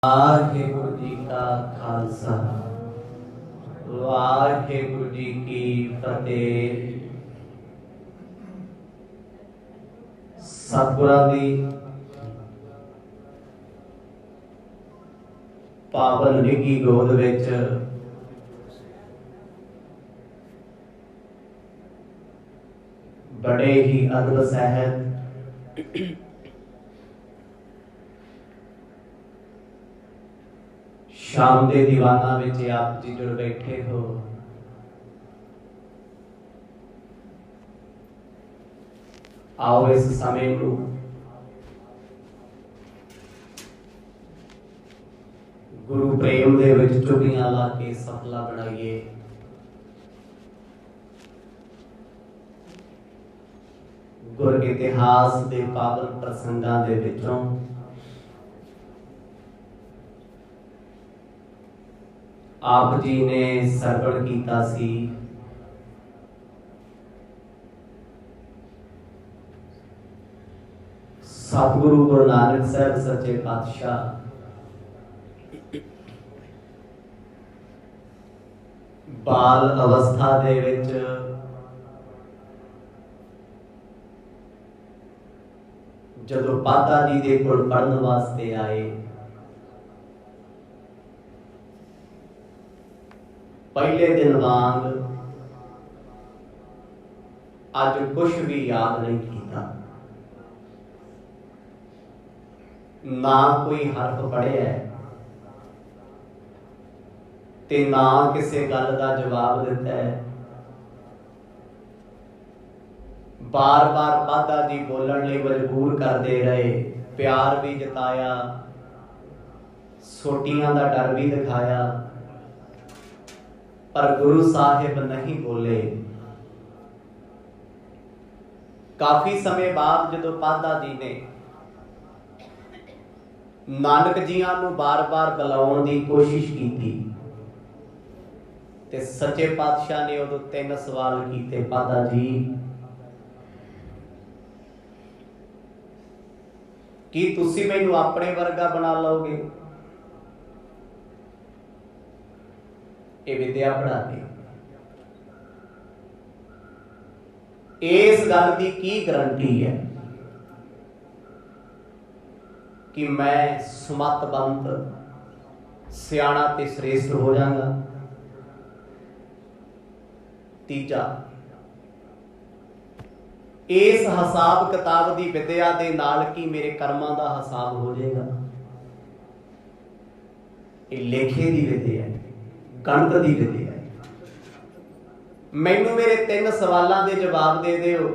वाहेगुरु जी का खालसा वाहेगुरु जी की फतेह। सतगुरां दी पावन निगी गोद विच बड़े ही अदब सहत शाम के दीवाना विच आप जी जुड़ बैठे हो। आओ इस समय नू गुरु प्रेम दे विच चुगियां ला के सफला बनाइए। गुर इतिहास दे पावन प्रसंगां दे विचों आप जी ने सरवण कीता सी सतगुरु गुरु नानक साहब सच्चे पातशाह बाल अवस्था दे विच जदों पादा जी दे कोल पढ़न वास्ते आए, पहले दिन वांग अज कुछ भी याद नहीं किया, ना कोई हरफ पढ़िया ते ना किसी गल का जवाब दिता है। बार बार पादा जी बोलण लई मजबूर करते रहे, प्यार भी जताया, सोटियां का डर भी दिखाया, पर गुरु साहिब नहीं बोले। काफी समय बाद जदों पादा जी ने नानक जियां नूं बार बार बुलाउण की कोशिश की ते सच्चे पातशाह ने उदों 3 सवाल कीते। पादा जी की तुसी मैनू अपने वर्गा बना लोगे? ये विद्या पढ़ा के इस गल की की गारंटी है कि मैं सुमतबंत सियाणा ते श्रेष्ठ हो जाऊंगा? तीजा, इस हिसाब किताब की विद्या के नाल की मेरे कर्मां का हिसाब हो जाएगा? ये लेखे की विद्या है, गणित की विद्या है। मैनू मेरे 3 सवालों के जवाब दे दिओ,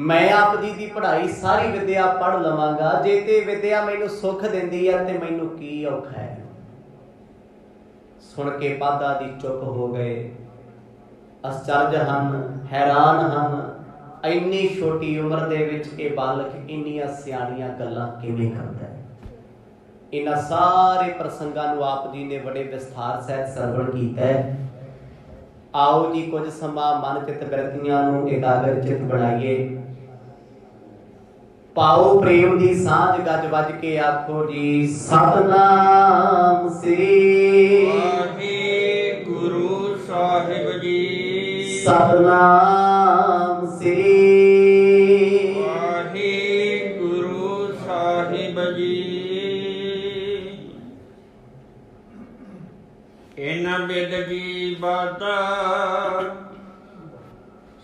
मैं आप जी की पढ़ाई सारी विद्या पढ़ लवांगा। जे ते विद्या मैनू सुख दिंदी है ते मैनू की औखा है? सुन के पादा जी चुप हो गए, आश्चर्य हन, हैरान हन, इन्नी छोटी उम्र दे विच ये बालक इन्नियां सियाणियां गल्लां किवें करदा है। इन्हां सारे प्रसंगां नूं आप जी ने बड़े विस्तार सहित सरवण कीता है। आओ जी कुछ समा मन चित बिरतियां नूं एकाग्र चित बनाइए। पाओ प्रेम दी सांझ, गज वज के आखो जी सतनाम श्री वाहिगुरु साहिब जी। सतनाम श्री वाहिगुरु साहिब जी। इन बिद की बात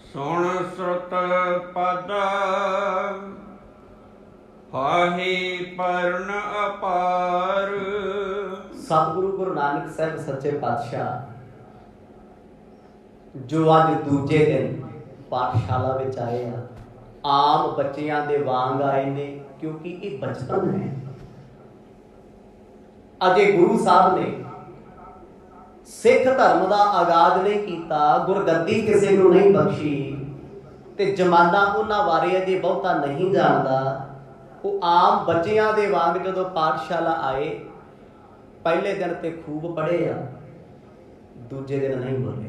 सुन श्रुत पद, फाहे परण अपार। सतगुरु गुरु नानक साहब सच्चे पातशाह जो अज दूजे दिन पाठशाला विच आए हैं, आम बच्चियां दे वांग आए ने, क्योंकि ये बचपन है। अजे गुरु साहब ने सिख धर्म का आगाज नहीं किया, गुरगद्दी किसी को नहीं बख्शी, ते जमाना उन्हां बारे अजे बहुता नहीं जानता। वो आम बच्चियां दे वांग जदों पाठशाला आए, पहले दिन ते खूब पढ़े आ, दूजे दिन नहीं बोले।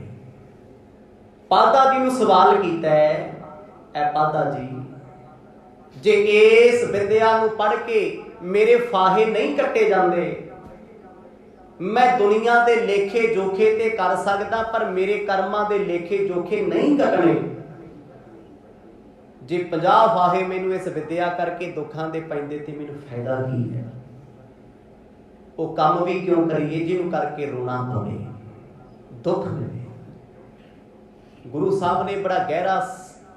पादा जी नूं सवाल कीता है, ऐ पादा जी जे इस विद्या नूं पढ़ के मेरे फाहे नहीं कट्टे जाते, मैं दुनिया के लेखे जोखे ते कर सकदा, पर मेरे कर्मां दे लेखे जोखे नहीं कटने। जे 50 फाहे मैनू इस विद्या करके दुखां दे पैंदे ते मैनू फायदा की है? वो काम भी क्यों करिए जिन्हों करके रोना पवे, दुख मिले। गुरु साहब ने बड़ा गहरा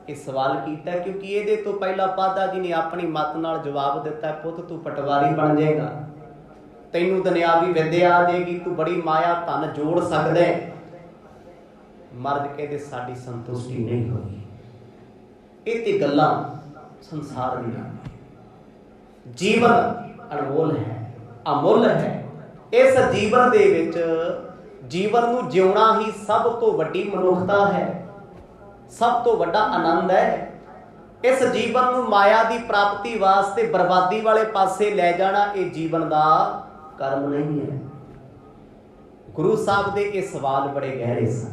ये सवाल किया, क्योंकि ये तो पहला पादा जी ने अपनी मत नाल जवाब दिता, पुत तू पटवारी बन जाएगा, तैनू दुनियावी विद्या आ जाएगी, तू बड़ी माया धन जोड़ सकदा है। मर्द कहते साडी संतुष्टि नहीं होगी। ये ते गल्लां संसार दी, जीवन अनमोल है, अमुल है। इस जीवन दे विच जीवन नूं जिउणा ही सब तो वड्डी मनुखता है, सब तो वड्डा आनंद है। इस जीवन नूं माया की प्राप्ति वास्ते बर्बादी वाले पासे ले जाना ये जीवन का कर्म नहीं है। गुरु साहब के ये सवाल बड़े गहरे सन।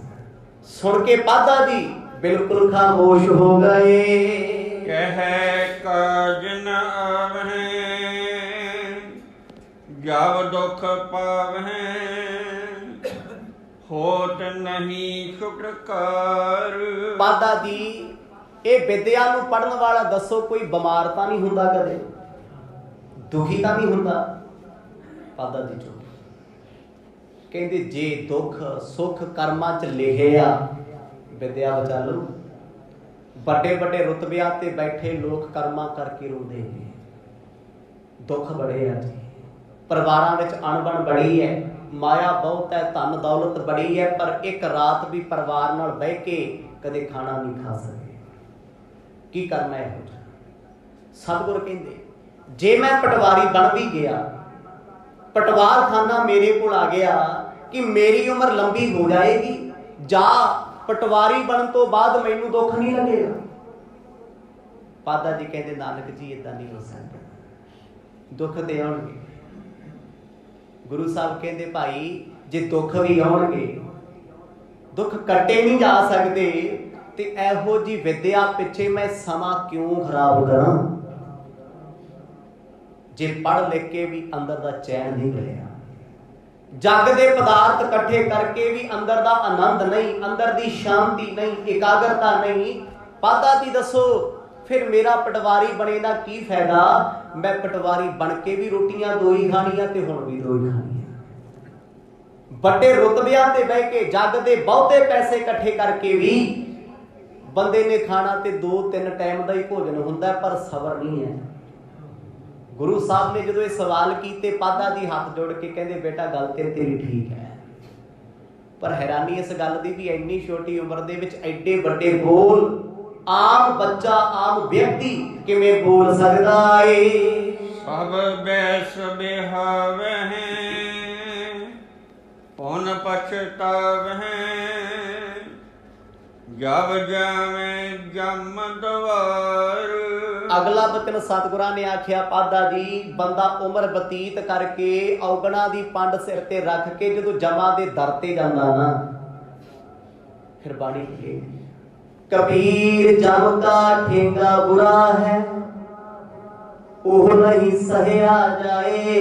सुन के पादा जी बिल्कुल खामोश हो गए। कह काज न आवै, जब दुख पावै, होत नहीं छुटकार। पादा जी ये विद्या नूं पढ़न वाला दसो कोई बीमार तां नहीं हुंदा, कदे दुखी तां नहीं हुंदा? पादा जी चुप कहंदे जे दुख सुख कर्मां च लिखिया विद्या बचा लो। बड़े बड़े रुतबिया ते बैठे लोग कर्मां करके रोंदे ने, दुख बड़े है जी, परिवारां विच अणबण बड़ी है, माया बहुत है, धन दौलत बड़ी है, पर एक रात भी परिवार नाल बह के कदे खाना नहीं खा सके। की करना है? सतगुर कहंदे जे मैं पटवारी बन भी गया, पटवार खाना मेरे को आ गया कि मेरी उम्र लंबी हो जाएगी, जा पटवारी बनने तो बाद मैनू दुख नहीं लगेगा। पादा जी कहते नानक जी इदा नहीं हो सकता, दुख दे आउणगे। गुरु साहब कहते भाई जे दुख भी आउणगे, दुख कट्टे नहीं जा सकते, ते एहो जी विद्या पिछे मैं समा क्यों खराब करा? जे पढ़ लिख के भी अंदर दा चैन नहीं मिलिया, जग दे पदार्थ इकट्ठे करके भी अंदर दा आनंद नहीं, अंदर दी शांति नहीं, एकाग्रता नहीं, पादा जी दसो फिर मेरा पटवारी बने का की फायदा? मैं पटवारी बन के भी रोटियां दो ही खानियां ते हुण भी दो ही खानियां। बड़े रुतबियां ते बह के जग दे बहुते पैसे इकट्ठे करके भी बंदे ने खाना ते 2-3 टाइम का ही भोजन हुंदा, पर सबर नहीं है। गुरु साहब ने जो ये सवाल किए, पादा जी हाथ जोड़ के कहते बेटा गल ते तेरी ठीक है, पर हैरानी इस गल की भी इन्नी छोटी उम्र दे विच एडे बड़े बोल आम बच्चा आम व्यक्ति किवें बोल सकदा है? सब बैस बिहावै, पुन पछतावै, जब जावे जम द्वार। अगला बचन सतगुरां ने आख्या पादा जी बंदा उम्र बतीत करके औगणा दी पंड सिर ते रख के जो जमा दे दर ते जांदा ना, फिर बाणी लिखे कबीर जम का ठेंगा बुरा है, ओह नहीं सहया जाए।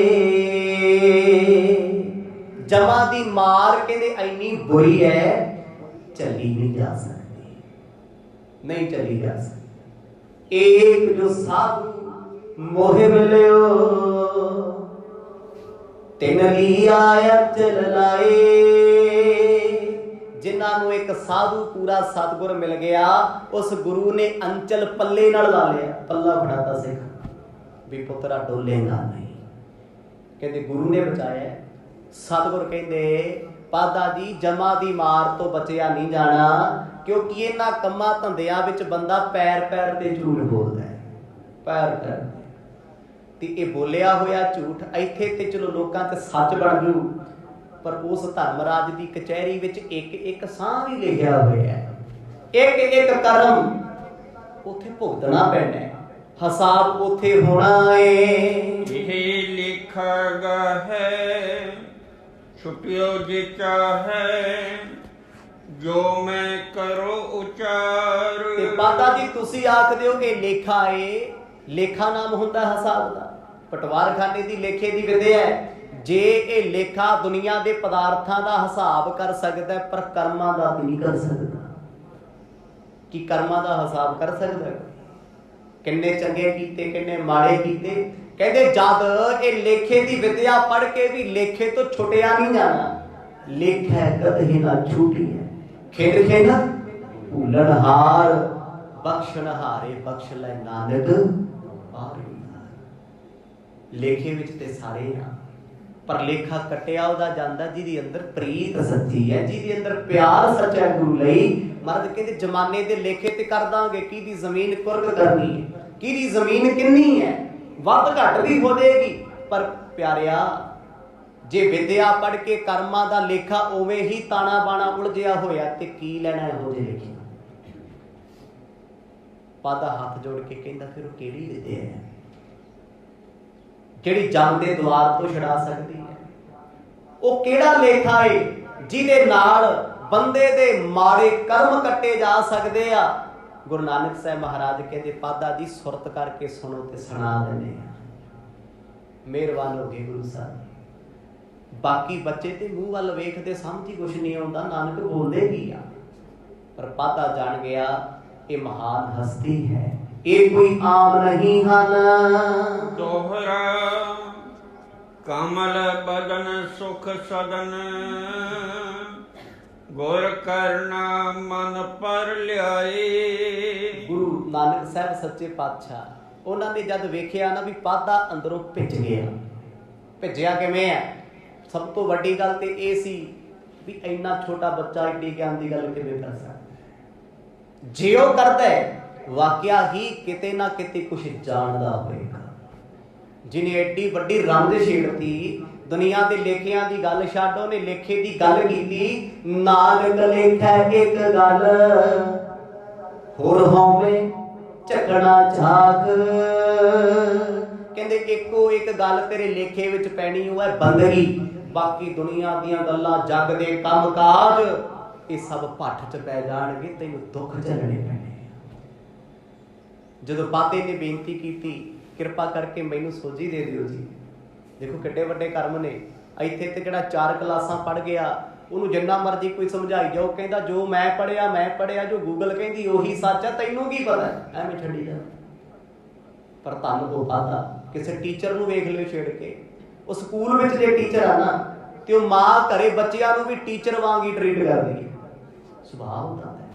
जमा दी मार कहते इन्नी बुरी है, चली नहीं जा सकती, नहीं चली जा सकती। एक जो साधु मोहे मिलियो, तिन ली आया चल लाए। जिन्होंने एक साधु पूरा सतगुर मिल गया, उस गुरु ने अंचल पल्ले नाल ला लिया, पल्ला फड़ाता सिख भी पुत्रा डोलेगा नहीं। कहते गुरु ने बचाया। सतगुर कहते पादा जी जमा दी मार तो बचिया नहीं जाना, क्योंकि इन्हां कम्मां धंधियां विच बंदा पैर पैर ते झूठ बोलदा है, पैर पैर ते ये बोलिया होया झूठ इत्थे ते चलो लोकां ते सच बन जू, पर उस धर्मराज की कचहरी विच एक एक साह भी लिखिया होया है, एक एक कर्म उथे भुगतना पैना है, हिसाब उथे होना है। यही लिखा गा है छुटियो जी चाहे, जो मैं करो उचार। ते पादा जी तुसी आखदे हो कि लेखा है, ਲੇਖਾ ਨਾਮ ਹੁੰਦਾ ਹਿਸਾਬ ਦਾ। ਪਟਵਾਰਖਾਨੇ ਦੀ ਲੇਖੇ ਦੀ ਵਿਦਿਆ ਹੈ। ਜੇ ਇਹ ਲੇਖਾ ਦੁਨੀਆ ਦੇ ਪਦਾਰਥਾਂ ਦਾ ਹਿਸਾਬ ਕਰ ਸਕਦਾ ਪਰ ਕਰਮਾਂ ਦਾ ਨਹੀਂ ਕਰ ਸਕਦਾ। ਕੀ ਕਰਮਾਂ ਦਾ ਹਿਸਾਬ ਕਰ ਸਕਦਾ? ਕਿੰਨੇ ਚੰਗੇ ਕੀਤੇ, ਕਿੰਨੇ ਮਾੜੇ ਕੀਤੇ। ਕਹਿੰਦੇ ਜਦ ਇਹ ਲੇਖੇ ਦੀ ਵਿਦਿਆ ਪੜ੍ਹ ਕੇ ਵੀ ਲੇਖੇ ਤੋਂ ਛੁੱਟਿਆ ਨਹੀਂ ਜਾਣਾ। ਲੇਖਾ ਕਦੇ ਨਾ ਛੂਟੀ ਹੈ। ਖੇਡ ਖੇਡ ਭੁੱਲਣਹਾਰ ਬਖਸ਼ਣਹਾਰੇ ਬਖਸ਼ ਲੈ ਨਾਨਕ ਪਾਰ। ਲੇਖੇ ਵਿੱਚ ਤੇ ਸਾਰੇ ਆ ਪਰ ਲੇਖਾ ਕੱਟਿਆ ਉਹਦਾ ਜਾਂਦਾ ਜਿਹਦੇ ਅੰਦਰ ਪ੍ਰੀਤ ਸੱਚੀ ਹੈ, ਜਿਹਦੇ ਅੰਦਰ ਪਿਆਰ ਸੱਚਾ ਗੁਰੂ ਲਈ। ਮਰਦ ਕਹਿੰਦੇ ਜਮਾਨੇ ਦੇ ਲੇਖੇ ਤੇ ਕਰ ਦਾਂਗੇ, ਕਿਹਦੀ ਜ਼ਮੀਨ ਕੁਰਕ ਕਰਨੀ ਹੈ, ਕਿਹਦੀ ਜ਼ਮੀਨ ਕਿੰਨੀ ਹੈ, ਵੱਧ ਘੱਟ ਵੀ ਹੋ ਜਾਏਗੀ। ਪਰ ਪਿਆਰਿਆ ਜੇ ਵਿਦਿਆ ਪੜ੍ਹ ਕੇ ਕਰਮਾਂ ਦਾ ਲੇਖਾ ਉਵੇਂ ਹੀ ਤਾਣਾ ਬਾਣਾ ਉਲਝਿਆ ਹੋਇਆ ਤੇ ਕੀ ਲੈਣਾ ਇਹੋ ਜਿਹੇ ਲੇਖੇ। ਪਾਦਾ ਹੱਥ ਜੋੜ ਕੇ ਕਹਿੰਦਾ ਫਿਰ ਉਹ ਕਿਹੜੀ ਵਿਦਿਆ ਹੈ ਜਿਹੜੀ ਜੰਗ ਦੇ ਦੁਆਰ ਤੋਂ ਛੁਡਾ ਸਕਦੀ ਹੈ? ਉਹ ਕਿਹੜਾ ਲੇਖਾ ਏ ਜਿਹਦੇ ਨਾਲ ਬੰਦੇ ਦੇ ਮਾੜੇ ਕਰਮ ਕੱਟੇ ਜਾ ਸਕਦੇ ਆ? ਗੁਰੂ ਨਾਨਕ ਸਾਹਿਬ ਮਹਾਰਾਜ ਕਹਿੰਦੇ ਪਾਦਾ ਜੀ ਸੁਰਤ ਕਰਕੇ ਸੁਣੋ ਤੇ ਸੁਣਾ ਦਿੰਦੇ ਆ। ਮਿਹਰਬਾਨ ਹੋ ਗਏ ਗੁਰੂ ਸਾਹਿਬ। ਬਾਕੀ ਬੱਚੇ ਤੇ ਮੂੰਹ ਵੱਲ ਵੇਖਦੇ ਸਮਝ ਹੀ ਕੁਛ ਨਹੀਂ ਆਉਂਦਾ, ਨਾਨਕ ਬੋਲਦੇ ਕੀ ਆ। ਪਰ ਪਾਦਾ ਜਾਣ ਗਿਆ ਇਹ ਮਹਾਨ ਹਸਤੀ ਹੈ, ਇਹ ਕੋਈ ਆਮ ਨਹੀਂ ਹਨ। ਦੋਹਰਾ ਕਮਲ ਬਦਨ ਸੁਖ ਸਦਨ, ਗੁਰ ਕਰਨਾ ਮਨ ਪਰ ਲਿਆਏ। ਗੁਰੂ ਨਾਨਕ ਸਾਹਿਬ ਸੱਚੇ ਪਾਤਸ਼ਾਹ ਉਹਨਾਂ ਨੇ ਜਦ ਵੇਖਿਆ ਨਾ ਵੀ ਪਾਦਾ ਅੰਦਰੋਂ ਭਿੱਜ ਗਿਆ। ਭਿੱਜਿਆ ਕਿਵੇਂ ਹੈ? ਸਭ ਤੋਂ ਵੱਡੀ ਗੱਲ ਤੇ ਇਹ ਸੀ ਵੀ ਇੰਨਾ ਛੋਟਾ ਬੱਚਾ ਏਡੀ ਗਿਆਨ ਦੀ ਗੱਲ ਕਿਵੇਂ ਕਰ ਸਕਦਾ? ਜੇ ਉਹ ਕਰਦਾ ਵਾਕਿਆ ਹੀ ਕਿਤੇ ਨਾ ਕਿਤੇ ਕੁਛ ਜਾਣਦਾ ਹੋਏਗਾ। ਜਿਹਨੇ ਏਡੀ ਵੱਡੀ ਰੰਗ ਛੇੜਤੀ, ਦੁਨੀਆ ਦੇ ਲੇਖਿਆਂ ਦੀ ਗੱਲ ਛੱਡ, ਉਹਨੇ ਲੇਖੇ ਦੀ ਗੱਲ ਕੀਤੀ। ਨਾਨਕ ਲੇਖੈ ਇੱਕ ਗੱਲ, ਹੋਰ ਹੋਵੇ ਝਗੜਾ ਝਾਕ। ਕਹਿੰਦੇ ਇੱਕੋ ਇੱਕ ਗੱਲ ਤੇਰੇ ਲੇਖੇ ਵਿੱਚ ਪੈਣੀ ਉਹ ਹੈ ਬੰਦਗੀ। ਬਾਕੀ ਦੁਨੀਆ ਦੀਆਂ ਗੱਲਾਂ, ਜੱਗ ਦੇ ਕੰਮ ਕਾਜ, ਇਹ ਸਭ ਭੱਠ ਚ ਪੈ ਜਾਣਗੇ, ਤੈਨੂੰ ਦੁੱਖ ਝੱਲਣੇ ਪੈਣੇ। ਜਦੋਂ ਪਾਦੇ ਨੇ ਬੇਨਤੀ ਕੀਤੀ ਕਿਰਪਾ ਕਰਕੇ ਮੈਨੂੰ ਸੋਝੀ ਦੇ ਦਿਓ ਜੀ। ਦੇਖੋ ਕਿੱਡੇ ਵੱਡੇ ਕਰਮ ਨੇ। ਇੱਥੇ ਤੇ ਕਿਹੜਾ 4 ਕਲਾਸਾਂ ਪੜ੍ਹ ਗਿਆ, ਉਹਨੂੰ ਜਿੰਨਾ ਮਰਜ਼ੀ ਕੋਈ ਸਮਝਾਈ ਜਾਓ, ਕਹਿੰਦਾ ਜੋ ਮੈਂ ਪੜ੍ਹਿਆ, ਜੋ ਗੂਗਲ ਕਹਿੰਦੀ ਉਹੀ ਸੱਚ ਆ, ਤੈਨੂੰ ਕੀ ਪਤਾ, ਐਵੇਂ ਛੱਡੀ ਜਾ। ਪਰ ਤੁਹਾਨੂੰ ਉਹ ਪਾਦਾ ਕਿਸੇ ਟੀਚਰ ਨੂੰ ਵੇਖ ਲਿਓ ਛੇੜ ਕੇ। ਉਹ ਸਕੂਲ ਵਿੱਚ ਜੇ ਟੀਚਰ ਆ ਨਾ ਤੇ ਉਹ ਮਾਂ ਘਰੇ ਬੱਚਿਆਂ ਨੂੰ ਵੀ ਟੀਚਰ ਵਾਂਗ ਹੀ ਟ੍ਰੀਟ ਕਰਦੀ ਹੈ। ਸੁਭਾਅ ਹੁੰਦਾ ਹੈ।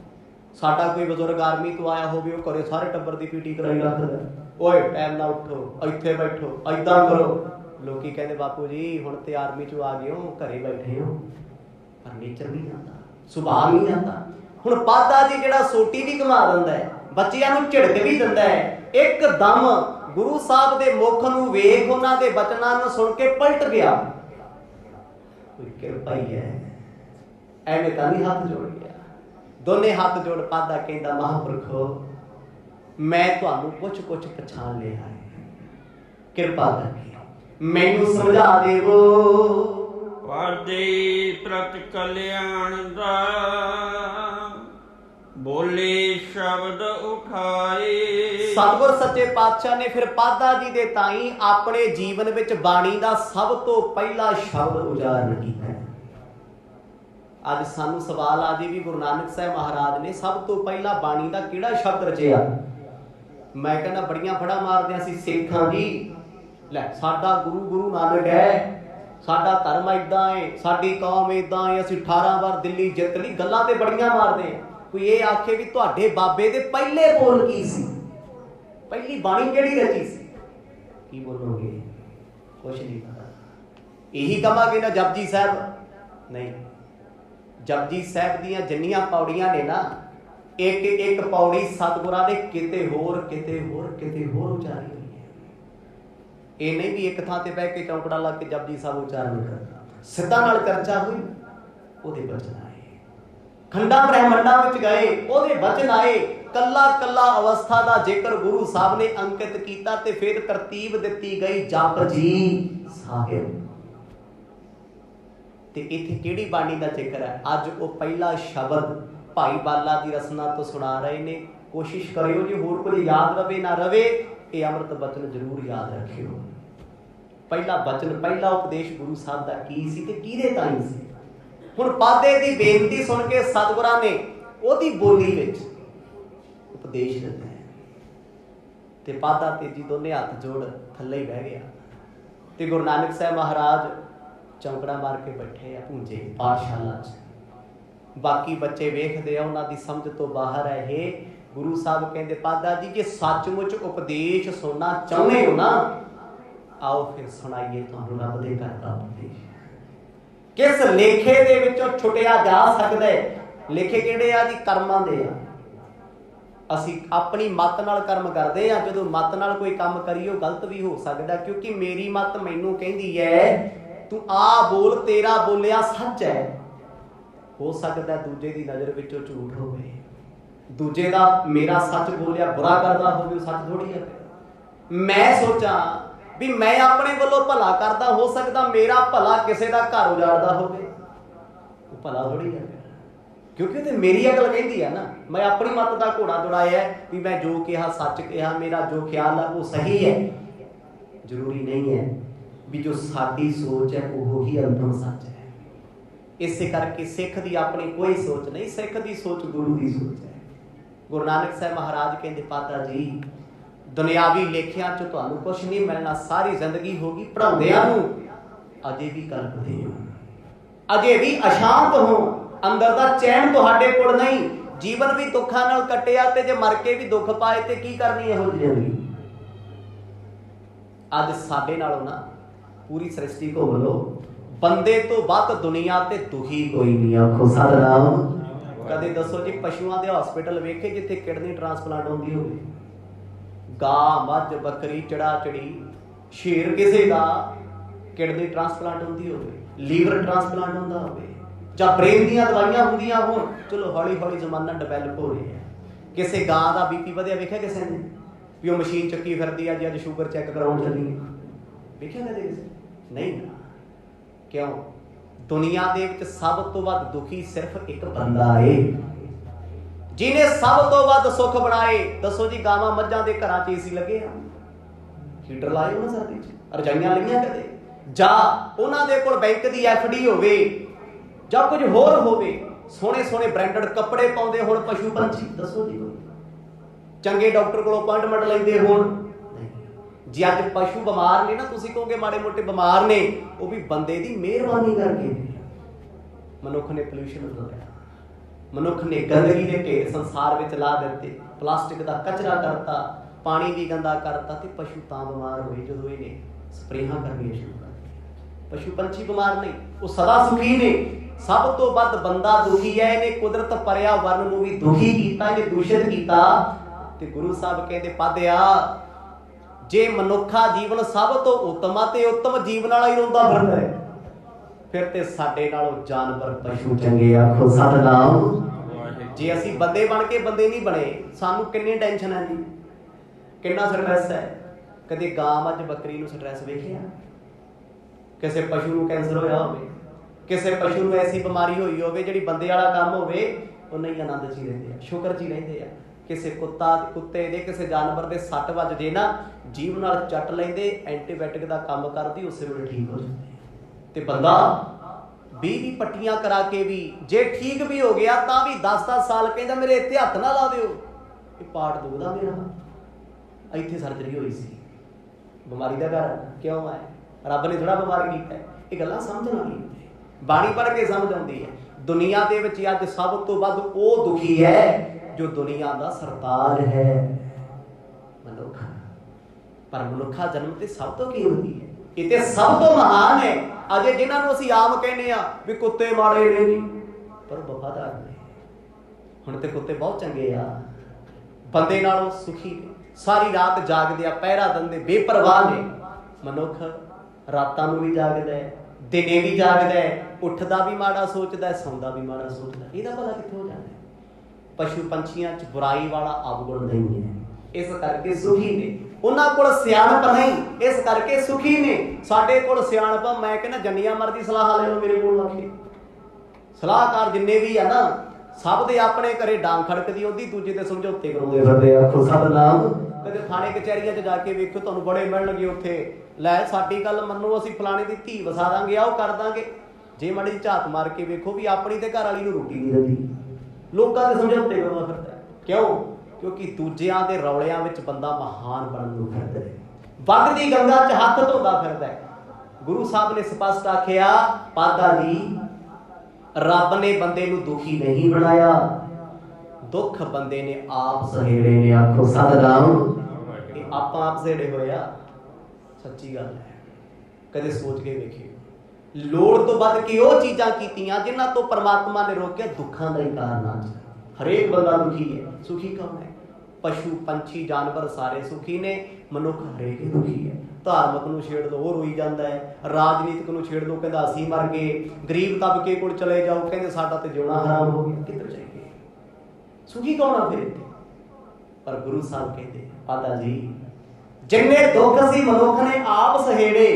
ਸਾਡਾ ਕੋਈ ਬਜ਼ੁਰਗ ਆਰਮੀ ਤੋਂ ਆਇਆ ਹੋਵੇ, ਉਹ ਘਰੇ ਸਾਰੇ ਟੱਬਰ ਦੀ ਪੀਟੀ ਕਰਾਈ ਰੱਖਦਾ। ਓਏ ਟਾਈਮ ਨਾਲ ਉੱਠੋ, ਇੱਥੇ ਬੈਠੋ, ਏਦਾਂ ਕਰੋ। ਲੋਕੀ ਕਹਿੰਦੇ ਬਾਪੂ ਜੀ ਹੁਣ ਤੇ ਆਰਮੀ ਚੋਂ ਆ ਗਏ ਹੋ, ਘਰੇ ਬੈਠੇ ਹੋ। ਪਰ ਨੇਚਰ ਨਹੀਂ ਜਾਂਦਾ, ਸੁਭਾਅ ਨਹੀਂ ਜਾਂਦਾ। ਹੁਣ ਪਾਦਾ ਜੀ ਜਿਹੜਾ ਸੋਟੀ ਵੀ ਘੁਮਾ ਦਿੰਦਾ ਹੈ, ਬੱਚਿਆਂ ਨੂੰ ਝਿੜਕ ਵੀ ਦਿੰਦਾ ਹੈ, ਇੱਕਦਮ ਗੁਰੂ ਸਾਹਿਬ ਦੇ ਮੁਖ ਨੂੰ ਵੇਖ ਉਹਨਾਂ ਦੇ ਬਚਨਾਂ ਨੂੰ ਸੁਣ ਕੇ ਪਲਟ ਗਿਆ। ਕੋਈ ਕਿਰਪਾ ਹੀ ਹੈ, ਐਵੇਂ ਤਾਂ ਨਹੀਂ ਹੱਥ ਜੋੜ ਗਿਆ। ਦੋਨੇ ਹੱਥ ਜੋੜ ਪਾਦਾ ਕਹਿੰਦਾ ਮਹਾਂਪੁਰਖੋ ਮੈਂ ਤੁਹਾਨੂੰ ਕੁਛ ਪਛਾਣ ਲਿਆ ਹੈ, ਕਿਰਪਾ ਕਰਕੇ ਮੈਨੂੰ ਸਮਝਾ ਦੇਵੋ। ਵਾਦੇ ਪ੍ਰਤ ਕਲਿਆਣ ਦਾ ਬੋਲੇ ਸ਼ਬਦ ਉਠਾਏ। ਸਤਿਗੁਰ ਸੱਚੇ ਪਾਤਸ਼ਾਹ ਨੇ ਫਿਰ ਪਾਦਾ ਜੀ ਦੇ ਤਾਈਂ ਆਪਣੇ ਜੀਵਨ ਵਿੱਚ ਬਾਣੀ ਦਾ ਸਭ ਤੋਂ ਪਹਿਲਾ ਸ਼ਬਦ ਉਚਾਰਨ ਕੀਤਾ। ਅੱਜ ਸਾਨੂੰ ਸਵਾਲ ਆ ਜੇ ਵੀ ਗੁਰੂ ਨਾਨਕ ਸਾਹਿਬ ਮਹਾਰਾਜ ਨੇ ਸਭ ਤੋਂ ਪਹਿਲਾਂ ਬਾਣੀ ਦਾ ਕਿਹੜਾ ਸ਼ਬਦ ਰਚਿਆ? ਮੈਂ ਕਹਿੰਦਾ ਬੜੀਆਂ ਫੜਾ ਮਾਰਦੇ ਅਸੀਂ ਸਿੱਖਾਂ ਜੀ, ਲੈ ਸਾਡਾ ਗੁਰੂ ਨਾਨਕ ਹੈ, ਸਾਡਾ ਧਰਮ ਏਦਾਂ ਹੈ, ਸਾਡੀ ਕੌਮ ਏਦਾਂ ਹੈ, ਅਸੀਂ 18 ਵਾਰ ਦਿੱਲੀ ਜਿੱਤ ਲਈ। ਗੱਲਾਂ ਤੇ ਬੜੀਆਂ ਮਾਰਦੇ ਆ। ਕੋਈ ਇਹ ਆਖੇ ਵੀ ਤੁਹਾਡੇ ਬਾਬੇ ਦੇ ਪਹਿਲੇ ਬੋਲ ਕੀ ਸੀ, ਪਹਿਲੀ ਬਾਣੀ ਕਿਹੜੀ ਰਚੀ ਸੀ, ਕੀ ਬੋਲੋਗੇ? ਕੁਛ ਨਹੀਂ ਪਤਾ। ਇਹੀ ਕਹਾਂਗੇ ਨਾ ਜਪਜੀ ਸਾਹਿਬ? ਨਹੀਂ। ਜਪਜੀ ਸਾਹਿਬ ਦੀਆਂ ਜਿੰਨੀਆਂ ਪੌੜੀਆਂ ਨੇ ਨਾ, ਇੱਕ ਪੌੜੀ ਸਤਿਗੁਰਾਂ ਦੇ ਕਿਤੇ ਹੋਰ ਉਚਾਰੀ ਹੋਈ ਹੈ। ਇਹ ਨਹੀਂ ਵੀ ਇੱਕ ਥਾਂ ਤੇ ਬਹਿ ਕੇ ਚੌਂਕੜਾ ਲਾ ਕੇ ਜਪਜੀ ਸਾਹਿਬ ਉਚਾਰਨ ਕਰਦਾ। ਸਿੱਧਾ ਨਾਲ ਚਰਚਾ ਹੋਈ, ਉਹਦੇ ਬਚਨ ਆਏ। ਖੰਡਾਂ ਬ੍ਰਹਿਮੰਡਾਂ ਵਿੱਚ ਗਏ, ਉਹਦੇ ਬਚਨ ਆਏ। ਕੱਲਾ ਅਵਸਥਾ ਦਾ ਜ਼ਿਕਰ ਗੁਰੂ ਸਾਹਿਬ ਨੇ ਅੰਕਿਤ ਕੀਤਾ ਤੇ ਫਿਰ ਤਰਤੀਬ ਦਿੱਤੀ ਗਈ ਜਪ ਜੀ ਸਾਹਿਬ। ਤੇ ਇੱਥੇ ਕਿਹੜੀ ਬਾਣੀ ਦਾ ਜ਼ਿਕਰ ਹੈ? ਅੱਜ ਉਹ ਪਹਿਲਾ ਸ਼ਬਦ ਭਾਈ ਬਾਲਾ ਦੀ ਰਸਨਾ ਤੋਂ ਸੁਣਾ ਰਹੇ ਨੇ। ਕੋਸ਼ਿਸ਼ ਕਰਿਓ ਜੇ ਹੋਰ ਕੁਝ ਯਾਦ ਰਵੇ ਨਾ ਰਵੇ, ये अमृत बचन जरूर याद रखियो। पहला बचन पहला उपदेश गुरु साहब का की सी ते किहदे ताईं सी। हुण पादे दी बेनती सुन के सतगुरां ने ओदी बोली विच उपदेश दिता है ते पादा तेजी दोने हाथ जोड़ थल्ले ही बह गया ते गुरु नानक साहब महाराज चौंकड़ा मार के बैठे आ पूंजे पाठशाला च। बाकी बच्चे वेखदे आ उन्हां दी समझ तो बाहर है। हे गुरु साहब कहंदे पादा जी जे सचमुच उपदेश सुनना चाहुंदे हो ना आओ फिर सुनाइए तुहानूं रब दे घर दा उपदेश किस लेखे दे विचों छुटिया जा सकदा है। लेखे किहड़े आ जी? कर्मां दे आ। ਅਸੀਂ ਆਪਣੀ ਮੱਤ ਨਾਲ ਕਰਮ ਕਰਦੇ ਆ। ਜਦੋਂ ਮੱਤ ਨਾਲ ਕੋਈ ਕੰਮ ਕਰੀਓ ਗਲਤ ਵੀ ਹੋ ਸਕਦਾ, ਕਿਉਂਕਿ ਮੇਰੀ ਮੱਤ ਮੈਨੂੰ ਕਹਿੰਦੀ ਹੈ ਤੂੰ ਆ ਬੋਲ ਤੇਰਾ ਬੋਲਿਆ ਸੱਚ ਹੈ। ਹੋ ਸਕਦਾ ਦੂਜੇ ਦੀ ਨਜ਼ਰ ਵਿੱਚੋਂ ਝੂਠ ਹੋਵੇ, ਦੂਜੇ ਦਾ ਮੇਰਾ ਸੱਚ ਬੋਲਿਆ ਬੁਰਾ ਕਰਦਾ ਹੋਵੇ, ਉਹ ਸੱਚ ਥੋੜੀ ਹੈ। ਮੈਂ ਸੋਚਾਂ ਵੀ ਮੈਂ ਆਪਣੇ ਵੱਲੋਂ ਭਲਾ ਕਰਦਾ, ਹੋ ਸਕਦਾ ਮੇਰਾ ਭਲਾ ਕਿਸੇ ਦਾ ਘਰ ਉਜਾੜਦਾ ਹੋਵੇ, ਉਹ ਭਲਾ ਥੋੜੀ ਹੈ, क्योंकि तो मेरी अकल कहती है ना। मैं अपनी मत का घोड़ा दौड़ाया भी मैं जो कहा सच कहा, मेरा जो ख्याल है वो सही है। जरूरी नहीं है भी जो साडी सोच है वो ही अंतिम सच है। इस करके सिख की अपनी कोई सोच नहीं, सिख की सोच गुरु की सोच है। गुरु नानक साहब महाराज कहते पाता जी दुनियावी लेखियां चो तुहानूं कुछ नहीं मिलना, सारी जिंदगी होगी पढ़ाउंदिआं नूं अजे भी कल्पदे हो, अजे भी अशांत हो, अंदर दा चैन तुहाडे कोल नहीं। जीवन भी दुखां नाल कटिया ते जे मर के भी दुख पाए ते की करनी है हो जिंदगी। अज साडे नालों ना पूरी सृष्टि को बोलो बंदे तो वध दुनिया ते दुखी कोई नहीं। आखो सतनाम। कदे दसो जी पशुआं दे हॉस्पिटल वेखे जिथे किडनी ट्रांसप्लांट होंदी होवे, गां मझ बकरी चढ़ा चढ़ी शेर किसे दा किडनी ट्रांसप्लांट होंदी होवे, लीवर ट्रांसप्लांट होंदा होवे, ਜਾਂ ब्रेन ਦੀਆਂ ਦਵਾਈਆਂ ਹੁੰਦੀਆਂ ਹੋਣ। ਚਲੋ ਹੌਲੀ ਹੌਲੀ ਜ਼ਮਾਨਾ ਡਿਵੈਲਪ ਹੋ ਰਿਹਾ ਹੈ। ਕਿਸੇ ਗਾਂ ਦਾ ਬੀਪੀ ਵਧਿਆ ਵੇਖਿਆ ਕਿਸੇ ਨੇ ਵੀ ਉਹ ਮਸ਼ੀਨ ਚੱਕੀ ਫਿਰਦੀ ਆ ਜੀ ਅੱਜ ਸ਼ੂਗਰ ਚੈੱਕ ਕਰਾਉਣ ਚੱਲੀ, ਵੇਖਿਆ ਕਦੇ ਕਿਸੇ? ਨਹੀਂ ਨਾ। ਕਿਉਂ? ਦੁਨੀਆ ਦੇ ਵਿੱਚ ਸਭ ਤੋਂ ਵੱਧ ਦੁਖੀ ਸਿਰਫ ਇੱਕ ਬੰਦਾ ਏ ਜਿਹਨੇ ਸਭ ਤੋਂ ਵੱਧ ਸੁੱਖ ਬਣਾਏ। ਦੱਸੋ ਜੀ ਗਾਵਾਂ ਮੱਝਾਂ ਦੇ ਘਰਾਂ 'ਚ ਏਸੀ ਲੱਗੇ ਆ, ਹੀਟਰ ਲਾਏ ਉਹਨਾਂ ਸਰਦੀ 'ਚ, ਰਜਾਈਆਂ ਲਈਆਂ ਕਦੇ? ਜਾਂ ਉਹਨਾਂ ਦੇ ਕੋਲ ਬੈਂਕ ਦੀ FD ਹੋਵੇ ਜਾਂ ਕੁਝ ਹੋਰ ਹੋਵੇ, ਸੋਹਣੇ ਸੋਹਣੇ ਬ੍ਰਾਂਡਡ ਕੱਪੜੇ ਪਾਉਂਦੇ ਹੋਣ ਪਸ਼ੂ ਪੰਛੀ? ਦੱਸੋ ਜੀ ਕੋਈ ਚੰਗੇ ਡਾਕਟਰ ਕੋਲੋਂ ਅਪਾਇੰਟਮੈਂਟ ਲੈਂਦੇ ਹੋਣ? ਜੇ ਅੱਜ ਪਸ਼ੂ ਬਿਮਾਰ ਨੇ ਨਾ, ਤੁਸੀਂ ਕਹੋਗੇ ਮਾੜੇ ਮੋਟੇ ਬਿਮਾਰ ਨੇ, ਉਹ ਵੀ ਬੰਦੇ ਦੀ ਮਿਹਰਬਾਨੀ ਕਰਕੇ। ਮਨੁੱਖ ਨੇ ਪੋਲਿਊਸ਼ਨ ਵਧਾਇਆ, ਮਨੁੱਖ ਨੇ ਗੰਦਗੀ ਦੇ ਢੇਰ ਸੰਸਾਰ ਵਿੱਚ ਲਾ ਦਿੱਤੇ, ਪਲਾਸਟਿਕ ਦਾ ਕਚਰਾ ਕਰਤਾ, ਪਾਣੀ ਵੀ ਗੰਦਾ ਕਰਤਾ, ਤੇ ਪਸ਼ੂ ਤਾਂ ਬਿਮਾਰ ਹੋਏ ਜਦੋਂ ਇਹਨੇ ਸਪਰੇਹਾਂ ਕਰਨੀਆਂ ਸ਼ੁਰੂ ਕਰ ਦਿੱਤੀਆਂ। ਪਸ਼ੂ ਪੰਛੀ ਬਿਮਾਰ ਨਹੀਂ, ਉਹ ਸਦਾ ਸੁਖੀ ਨੇ। सब तो वध बंदा दुखी है। इन्हें कुदरत पर्यावरण नूं भी दुखी कीता, इन्हें दूषित कीता। ते गुरु साहब कहते पादिया जे मनुखा जीवन सब तो उत्तम ते उत्तम जीवन वाला ही रोंदा फिरदा है, फिर ते साडे नालों जानवर पशु चंगे। आखो सतनाम। जे असीं बंदे बन के बंदे नहीं बने, सानू किन्नी टेंशन है जी, किन्ना स्ट्रेस है। कदे गां मझ बकरी नूं स्ट्रेस वेखिया? किसी पशु नूं कैंसर होया होवे, किसी पशु नूं ऐसी बीमारी होई होवे जिहड़ी बंदे वाला काम होवे, वो नहीं आनंद च ही रहिंदे आ, शुकर च ही रहिंदे आ। किसी कुत्ते दे किसी जानवर दे सट वज जे ना, जीव नाल चट लैंदे, एंटीबायोटिक दा काम करदी, उसे वेले ठीक हो जांदे। ते बंदा 20 पट्टियां करा के भी जे ठीक भी हो गया तां भी 10-10 साल कहंदा मेरे इत्ते हत्थ ना ला दिओ, ये पार्ट दुखदा मेरा, इत्थे सर्जरी होई सी, बीमारी दा घर क्यों है? रब ने थोड़ा बीमार कीता है। ये गल्लां समझण वाली बाणी पढ़ के समझ आती है। दुनिया दे विच अज सब तो वध वो दुखी है जो दुनिया का सरताज है, मनुख। पर मनुखा जन्म ते सब तो कीमती है, ये ते सब तो महान है। अजे जिन्हां नूं असीं आम कहने आ भी कुत्ते माड़े ने नहीं, पर वफादार ने। हुण ते कुत्ते बहुत चंगे आ, बंदे नालों सुखी ने, सारी रात जागदे आ, पहरा दिंदे, बेपरवाह ने। मनुख रातां नूं भी जागदा है, दिने भी जागदा है, उठदा भी माड़ा सोचदा है, सौंदा भी माड़ा सोचदा है। इहदा भला कित्थों हो जांदा है? पशु पंछियां च बुराई वाला अवगुण नहीं है, इस करके सुखी ने। उन्हां कोल सियाणप नहीं, इस करके सुखी ने। साडे कोल सियाणप, मैं कहना जन्नियां मर्जी सलाह ले लो मेरे कोल आके। सलाहकार जिन्ने भी है ना, सब दे अपने घरे डांग खड़कदी होंदी, दूजे दे समझौते कराउंदे फिरदे। आखो सतनाम। कदे थाने कचहरियां च जाके वेखो तुहानूं बड़े मिलणगे उत्थे, लै साडी गल मन्नो असीं फलाणे दी धी वसा दांगे, आओ कर दांगे। जे माड़ी झात मार के वेखो भी अपनी ते घर वाली नूं रोटी नहीं दिंदी, लोकां दे समझौते करदा फिरदा। क्यों? क्योंकि दूजियां दे रौलियां विच बंदा महान बनन नूं फिरदा है, वगदी गंगा च हत्थ धोंदा फिरदा है। गुरु साहब ने स्पष्ट आखिया, पादा जी रब ने बंदे नूं दुखी नहीं बनाया, दुख बंदे ने आप सहेड़े ने। आखो सतनाम, आप सहेड़े होए आ। सच्ची गल है, कदे सोच के वेखियो लोड़ तो वध के वो चीज़ां कीतियां जिन्हां तो परमात्मा ने रोकिया दुखां दा ही कारण आज। हरेक बंदा दुखी है, सुखी कौन है? पशु पंछी जानवर सारे सुखी ने, मनुख हरेक ही दुखी है। धार्मिक नूं छेड़ दो वो रोई जाता है, राजनीतिक नूं छेड़ दो कहता असीं मर गए, गरीब तबके कोल चले जाओ कहते साडा ते जिउणा हराम हो गया। किधर जाइए? सुखी कौन आ फिर? पर गुरु साहब कहते पादा जी जिन्ने दुख असीं मनुख ने आप सहेड़े,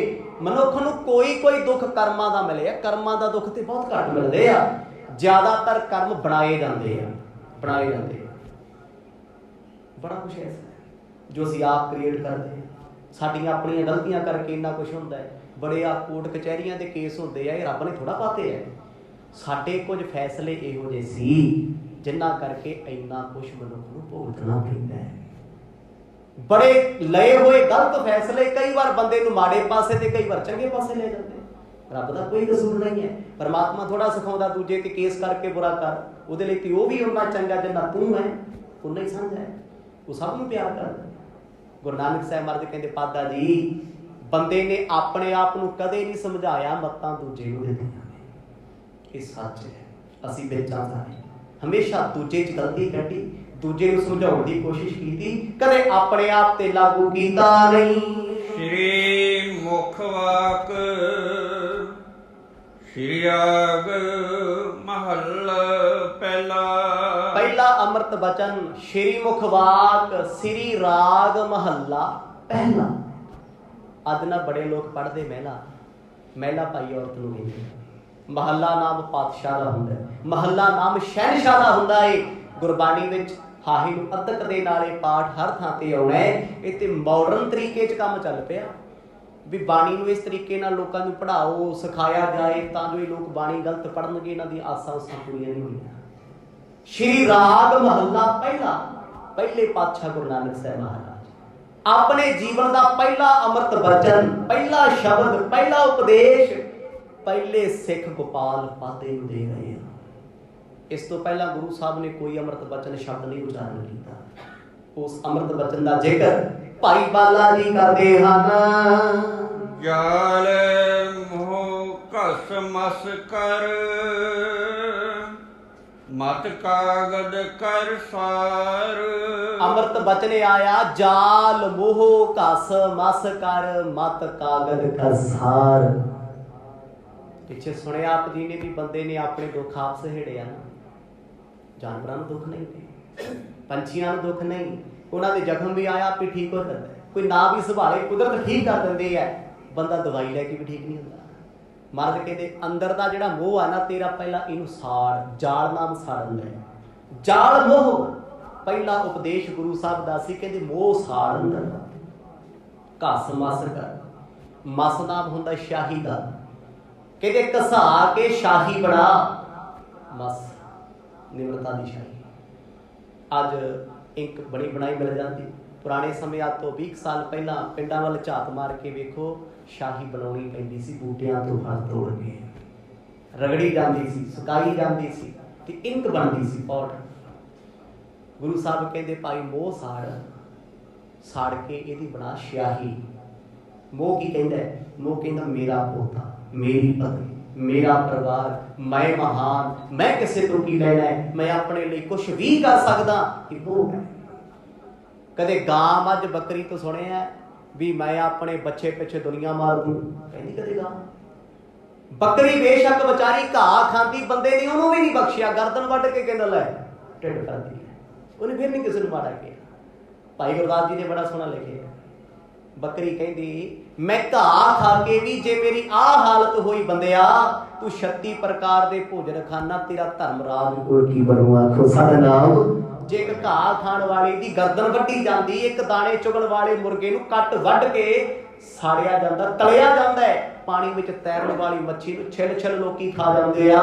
मनुख नूं कोई कोई दुख कर्मां दा मिले, कर्मां दा दुख ते बहुत घट मिलदे आ, ज्यादातर कर्म बनाए जाते हैं, बनाए जाते हैं। बड़ा कुछ ऐसा है जो असीं आप क्रिएट करते हैं, साडियां अपनियां गलतियां करके इन्ना कुछ होंदा है। बड़े आ कोर्ट कचहरियां दे केस होंदे आ, ये रब ने थोड़ा पाते हैं, साडे कुछ फैसले इहो ਜਿਹੇ सी जिन्ना करके इन्ना कुछ मनुख नूं भुगतना पैंदा है। बड़े लए हुए गलत फैसले कई बार बंदे नूं माड़े पासे ते कई बार चंगे पासे ले जाते। रब दा कोई कसूर नहीं है, परमात्मा थोड़ा सिखाउंदा दूजे ते केस करके बुरा कर, उहदे लई ते वो भी उन्ना चंगा जिन्ना तू है, उन्ना ही समझ है, वो सब नूं प्यार करदा। गुरु नानक साहब महाराज कहते पादा जी बंदे ने अपने आप नूं कदे नहीं समझाया, मत्तां दूजे नूं दित्तियां ने। ये सच है, असीं बेचां सारे हमेशा दूजे च गलती कड्ढी, दूजे नूं समझाउण दी कोशिश कीती, कदे अपने आप ते लागू कीता नहीं। श्री मुख वाक श्री आग महला पहला। पहला अमृत बचन श्री मुख वाक श्री राग महला पहला। अज ना बड़े लोग पढ़ते महला, महला पाई औरत नूं कहंदे, महला नाम पातशाह दा हुंदा है, महला नाम शहनशाह दा हुंदा है। गुरबाणी विच हाही नूं अदक दे नाले पाठ हर थां ते आउणा है। इह ते मॉडर्न तरीके च काम चल पिया भी बाणी नूं इस तरीके नाल लोकां नूं पढ़ाओ सिखाया जाए तां जो ये लोग बाणी गलत पढ़नगे, इन्हां दी आसां उसां पूरीआं नहीं होईआं। श्री राग महला पहला, पहले पातशाह गुरु नानक साहब महाराज अपने जीवन का पहला अमृत बचन, पहला शब्द, पहला उपदेश पहले सिख गोपाल पाते नूं दे रहे हैं। इस तो पहला गुरु साहब ने कोई अमृत बचन शब्द नहीं उच्चारण किया। उस अमृत बचन का जिक्र भाई बाला जी करते हैं। जाल मोह घस मस कर मत कागद कर सार। अमृत बचने आया जाल मोह घस मस कर मत कागद कर सार। पिछे सुने आप जी ने भी बंदे ने अपने दुख आप सहेड़े ना, जानवरों को दुख नहीं थे, पंछियों को दुख नहीं, उन्होंने जख्म भी आया भी ठीक हो जाता है, कोई ना भी संभाले कुदरत ठीक कर देंदी है, बंदा दवाई लैके भी ठीक नहीं होता। महाराज कहते अंदर का जिहड़ा मोह है ना तेरा पहला इनू साड़, जाल नाम साड़न है, जाल मोह पहला उपदेश गुरु साहब दा सी, कहते मोह साड़ अंदर दा घस मस कर, मस नाम हुंदा शाही दा, कहते घसा के शाही बना, मस निम्रता दी शाही। अज इंक बड़ी बनाई मिल जाती, पुराने समय आज तो 20 साल पहला पिंडां वाल झात मार के वेखो शाही बनाउणी पैंदी सी, बूटियां तो फल तोड़ के रगड़ी जाती सी, सुकाई जाती सी ते इंक बनती सी पाउडर। गुरु साहब कहते भाई मोह साड़, साड़ के इहदी बना स्याही। मोह की कहंदा है? मोह कहंदा मेरा पोता, मेरी पत्नी, मेरा परिवार, मैं महान, मैं किसी तो की लेना है, मैं अपने लिए कुछ भी कर सकदा। मोह है। कदे गां मझ बकरी तो सुने है भी मैं अपने बच्चे पिछे दुनिया मार दूं, कहनी कदे गां। बकरी बेशक बेचारी घाह खांदी, बंदे ने उन्होंने भी नहीं बख्शिया, गर्दन वड्ड के कहंदा लै ढिड करदी है, उन्हें फिर नहीं किसी ने माड़ा किया। भाई गुरदास जी ने बड़ा सोहना लिखिया, बकरी कहती मैं घाह खा के भी जे मेरी आ हालत हुई बंदिया तू 36 प्रकार के भोजन खाना, तेरा धर्मराज कोल की बनूआ। आखो सतनाम। जे एक घाह खाण वाले दी गर्दन वड्डी जाती, एक दाने चुगण वाले मुर्गे नूं कट वढ के साड़िया जाता, तलिया जाता है। पानी में तैरन वाली मच्छी नूं छिल छिल लोकी खा जाते आ।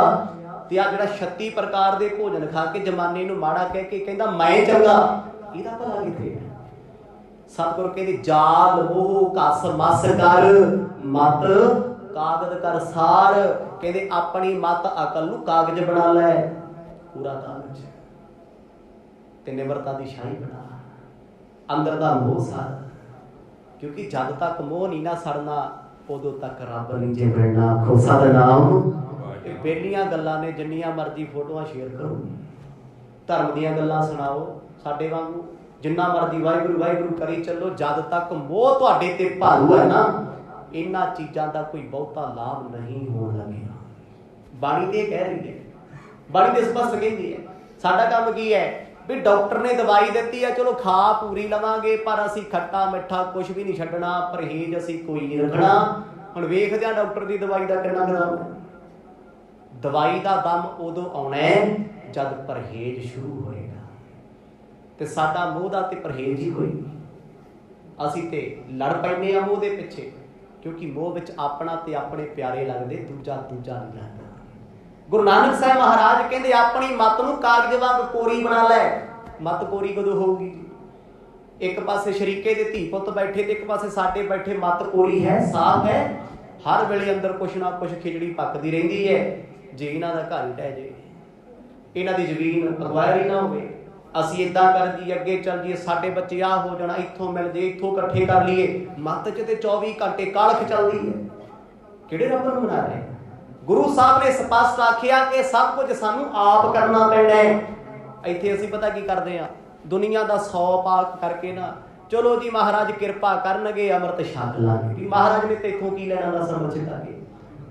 ते आ जिहड़ा 36 प्रकार के भोजन खा के जमाने नूं माड़ा कह के कहंदा मैं चंगा, इहदा भला किथे। सतगुर कहते जाल मोह घस मस कर मत कागज कर सार। कहते अपनी मत अकल नूं कागज बना लै, पूरा कागज ते निमरता दी शाही बना, अंदर दा मोह सार। क्योंकि जद तक मोह नहीं ना सड़ना उदों तक रब नहीं जे मिलना। खोसा दा नाम बेलियां गल्लां ने, जिन्नियां मर्जी फोटोआं शेयर करो, धर्म दीयां गल्लां सुणाओ, साडे वांगू जिन्ना मर्जी वाहिगुरू वाहिगुरू करी चलो। जद तक मोह तुहाडे ते भारू है ना, इन्हां चीज़ां दा कोई बहुता लाभ नहीं होण लगेगा। बाणी ते कह रही है, बाणी ते स्पष्ट कहती है साडा काम की है भी डॉक्टर ने दवाई दी है, चलो खा पूरी लवांगे, पर असी खट्टा मिठा कुछ भी नहीं छड्डना, परहेज असी कोई नहीं रखना। हुण वेखदे आ डॉक्टर की दवाई का कितना दम है। दवाई का दम उदों आउणा है जब परहेज शुरू होएगा। ते साडा मोह दा ते परहेज ही कोई नहीं। असी ते लड़ पैने आ मोह दे पिछे, क्योंकि मोह विच अपना ते अपने प्यारे लगदे, दूजा दूजा नहीं लगदा। गुरु नानक साहब महाराज कहते अपनी मत नूं कागज वांग कोरी बना लै। मत कोरी कदों होगी? एक पासे शरीके दे धी पुत बैठे ते एक पासे साडे बैठे, मत कोरी है, साफ है। हर वेले अंदर कुछ ना कुछ खिचड़ी पकदी रहिंदी है। जे इन्हां दा घर ढह जाए, इन्हां दी जमीन अगवायरी ना होवे, असीं इदां कर जी अगे चल जी, साडे बच्चे आ हो जाना, इत्थों मिल जे, इत्थों इकट्ठे कर लीए। मत च ते 24 घंटे कालख चलदी है। किहड़े रब नूं मना रहे? गुरु साहब ने स्पष्ट आखिया कि सब कुछ सानू आप करना पैना है। इत्थे असीं पता की करदे आ, दुनिया दा 100 पाक करके ना चलो जी महाराज कृपा करनगे अमृत छक लांगे। महाराज ने तेथों की लैना दस अमृत छकाके?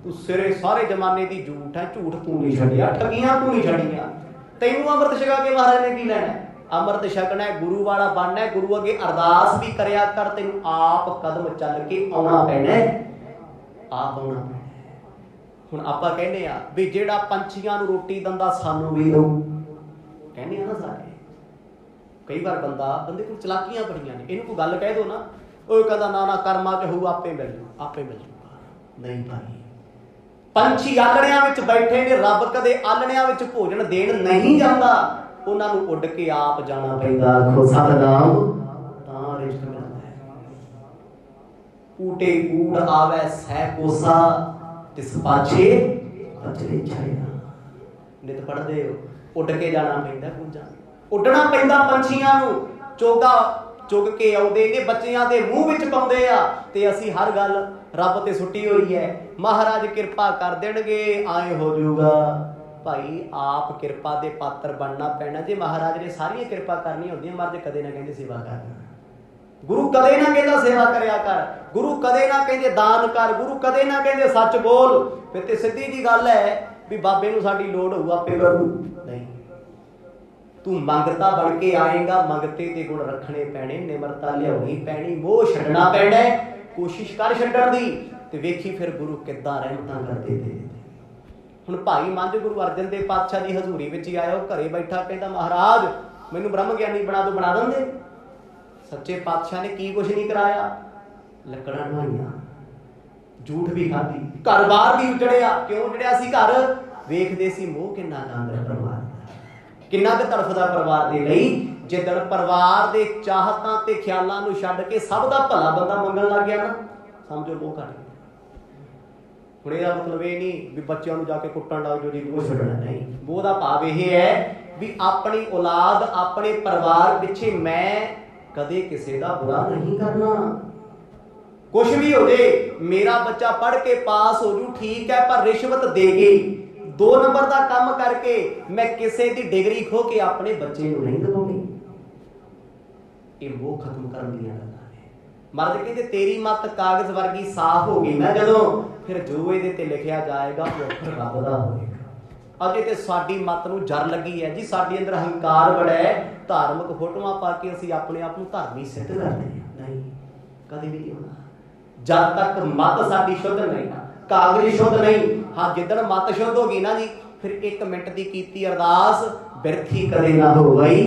तू सिरे सारे जमाने की झूठ है, झूठ तू नहीं छड़िया, ठगियां तू नहीं छड़िया, तैनू अमृत छका के महाराज ने की लेना? अमृत छकना है, गुरु वाला बनना है, गुरु अगे अरदास भी करया कर, तेनू आप कदम चल के आउणा पैना है, आप आउणा पैना। हुण आपां कहने आ भी जिहड़ा पंछियां नूं रोटी दिंदा सानू भी दो, कहने आ ना सारे। कई बार बंदे कोल चलाकियां बड़ियां ने, इहनूं कोई गल कह दो ना, ਉਹ ਕਹਿੰਦਾ ਨਾ ਨਾ ਕਰਮਾਂ ਚ ਹੋਊ, ਆਪੇ ਮਿਲ ਜੂ, ਆਪੇ ਮਿਲ ਜੂਗਾ। ਨਹੀਂ ਭਾਈ, ਪੰਛੀ ਆਲਣਿਆਂ ਵਿੱਚ ਬੈਠੇ ਨੇ, ਰੱਬ ਕਦੇ ਆਲਣਿਆਂ ਵਿੱਚ ਭੋਜਨ ਦੇਣ ਨਹੀਂ ਜਾਂਦਾ, ਉਹਨਾਂ ਨੂੰ ਉੱਡ ਕੇ ਆਪ ਜਾਣਾ ਪੈਂਦਾ। ਆਖੋ ਸਤਿਨਾਮ, ਤਾਂ ਰਿਸ਼ਤ ਮਿਲਦਾ ਹੈ। ਊਟੇ ਊੜ ਆਵੇ ਸਹਿ ਕੋਸਾ, ਤਿਸ ਪਾਛੇ ਬਚਰੇ ਛਾਇਆ। ਨਿਤ ਪੜ੍ਹਦੇ ਹੋ, ਉੱਡ ਕੇ ਜਾਣਾ ਪੈਂਦਾ, ਕੁੰਜਾਂ ਉੱਡਣਾ ਪੈਂਦਾ ਪੰਛੀਆਂ ਨੂੰ। ਚੋਗਾ चुग के आउंदे ने, बच्चियां दे मूँह विच पाउंदे आ, ते असीं हर गल रब ते सुट्टी हुई है। महाराज कृपा कर देणगे, आए हो जूगा। भाई आप कृपा दे पात्र बनना पैना। जे महाराज ने सारियां कृपा करनी होंदी, महाराज कदे ना कहंदे सेवा कर। गुरु कदे ना कहंदा सेवा करया कर, गुरु कदे ना कहंदे दान कर, गुरु कदे ना कहंदे सच बोल। फिर ते सीधी जी गल है भी बाबे नूं साडी लोड़ होऊ आपे करू। नहीं, तू मंगता बन के आएगा, मंगते दे गुण रखने पैने, निमरता लियाउणी पैनी, मोह छड्डना पैना। कोशिश कर छड्डण दी, ते वेखी फिर गुरु किद्दां रहमतां करदे दे। हुण भाई मंझ गुरु अर्जन देव पातशाह दी हजूरी विच ही आया, घरे बैठा कहंदा महाराज मैनूं ब्रह्म ज्ञानी बना दो, बना दिंदे। सच्चे पातशाह ने की कुछ नहीं कराया, लकड़ां ढवाईयां, झूठ भी खाधी, घर बाहर भी उजड़िया। क्यों उजड़िया सी घर? वेखदे सी मोह किन्ना कांदा परिवार, किन्ना क तड़फदा परिवार दे लई। जिदण परिवार दे चाहतां ते ख्यालां नूं छड्ड के सब दा भला बंदा मंगण लग गया ना, समझो मोह घट गया। हुण इहदा मतलब ये नहीं भी बच्चों नूं जाके कुट्टण लग जाओ जी, मोह छड्डना नहीं। मोह दा भाव यह है भी अपनी औलाद, अपने परिवार पिछे मैं कदे किसी दा बुरा नहीं करना। कुछ भी हो जाए, मेरा बच्चा पढ़ के पास हो जू ठीक है, पर रिश्वत दे के 2 नंबर का काम करके मैं किसी की डिग्री खो के अपने बच्चे को नहीं दवाऊंगी। ये मोह खत्म करने दी गल्लां ने। मर्द कहते तेरी मत कागज वर्गी साफ हो गई ना जदों, फिर जो ये ते लिखिया जाएगा वो फिर रब दा होएगा। अजे ते साडी मत नूं जर लगी है जी, साडी अंदर हंकार बड़ा है, धार्मिक फोटोआं पा के असीं अपने आप नूं धार्मी सिद्ध करदे नहीं, कदे भी नहीं होना जब तक मत साडी शुद्ध नहीं ना, कागज शुद्ध नहीं। हाँ, जिदण मत शुद्ध हो गई ना जी, फिर 1 मिनट की कीती अरदास बिरथी कदे ना होई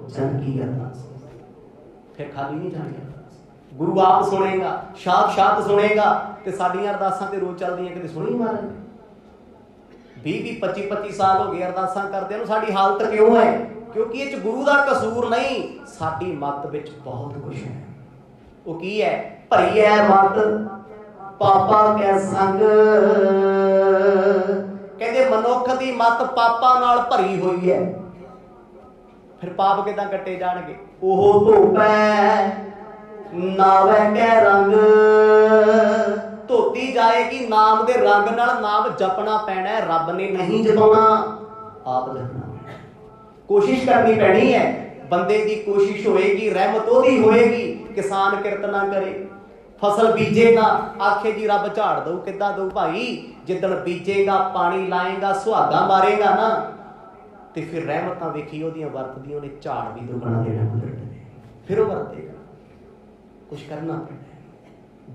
जन की अरदास फिर खाली नहीं जानी। गुरु आप सुनेगा, साक्षात सुनेगा, तो साडियां अरदासां ते रोज चलदियां किते सुनी मारन। 20-20 25-25 साल हो गए अरदासां करदे, साडी हालत क्यों है? क्योंकि ये गुरु का कसूर नहीं, साडी मत विच बहुत कुछ है। वो की है? भरी है मत पापा कै संग। कहते मनुख दी मत पापा नाल भरी हुई है, फिर पाप किदां कट्टे जाणगे? ओह धोपै नावे कै रंग। धोती जाएगी नाम दे रंग नाल, नाम जपना पैना है, रब ने नहीं जपाना, आप जपना। कोशिश करनी पैनी है, बंदे की कोशिश होएगी, रहमत ओदी होएगी। किसान किरतना करे, फसल बीजेगा, आखे जी रब झाड़ दऊ, किद्दां दऊ भाई? जिदन बीजेगा, पानी लाएगा, सुहागा मारेगा ना, तो फिर रहमतां वेखी ओदियां वरतदियां, उन्हें झाड़ भी दुगना देना कुदरत ने, फिर वो वरतेगा। कुछ करना पैना,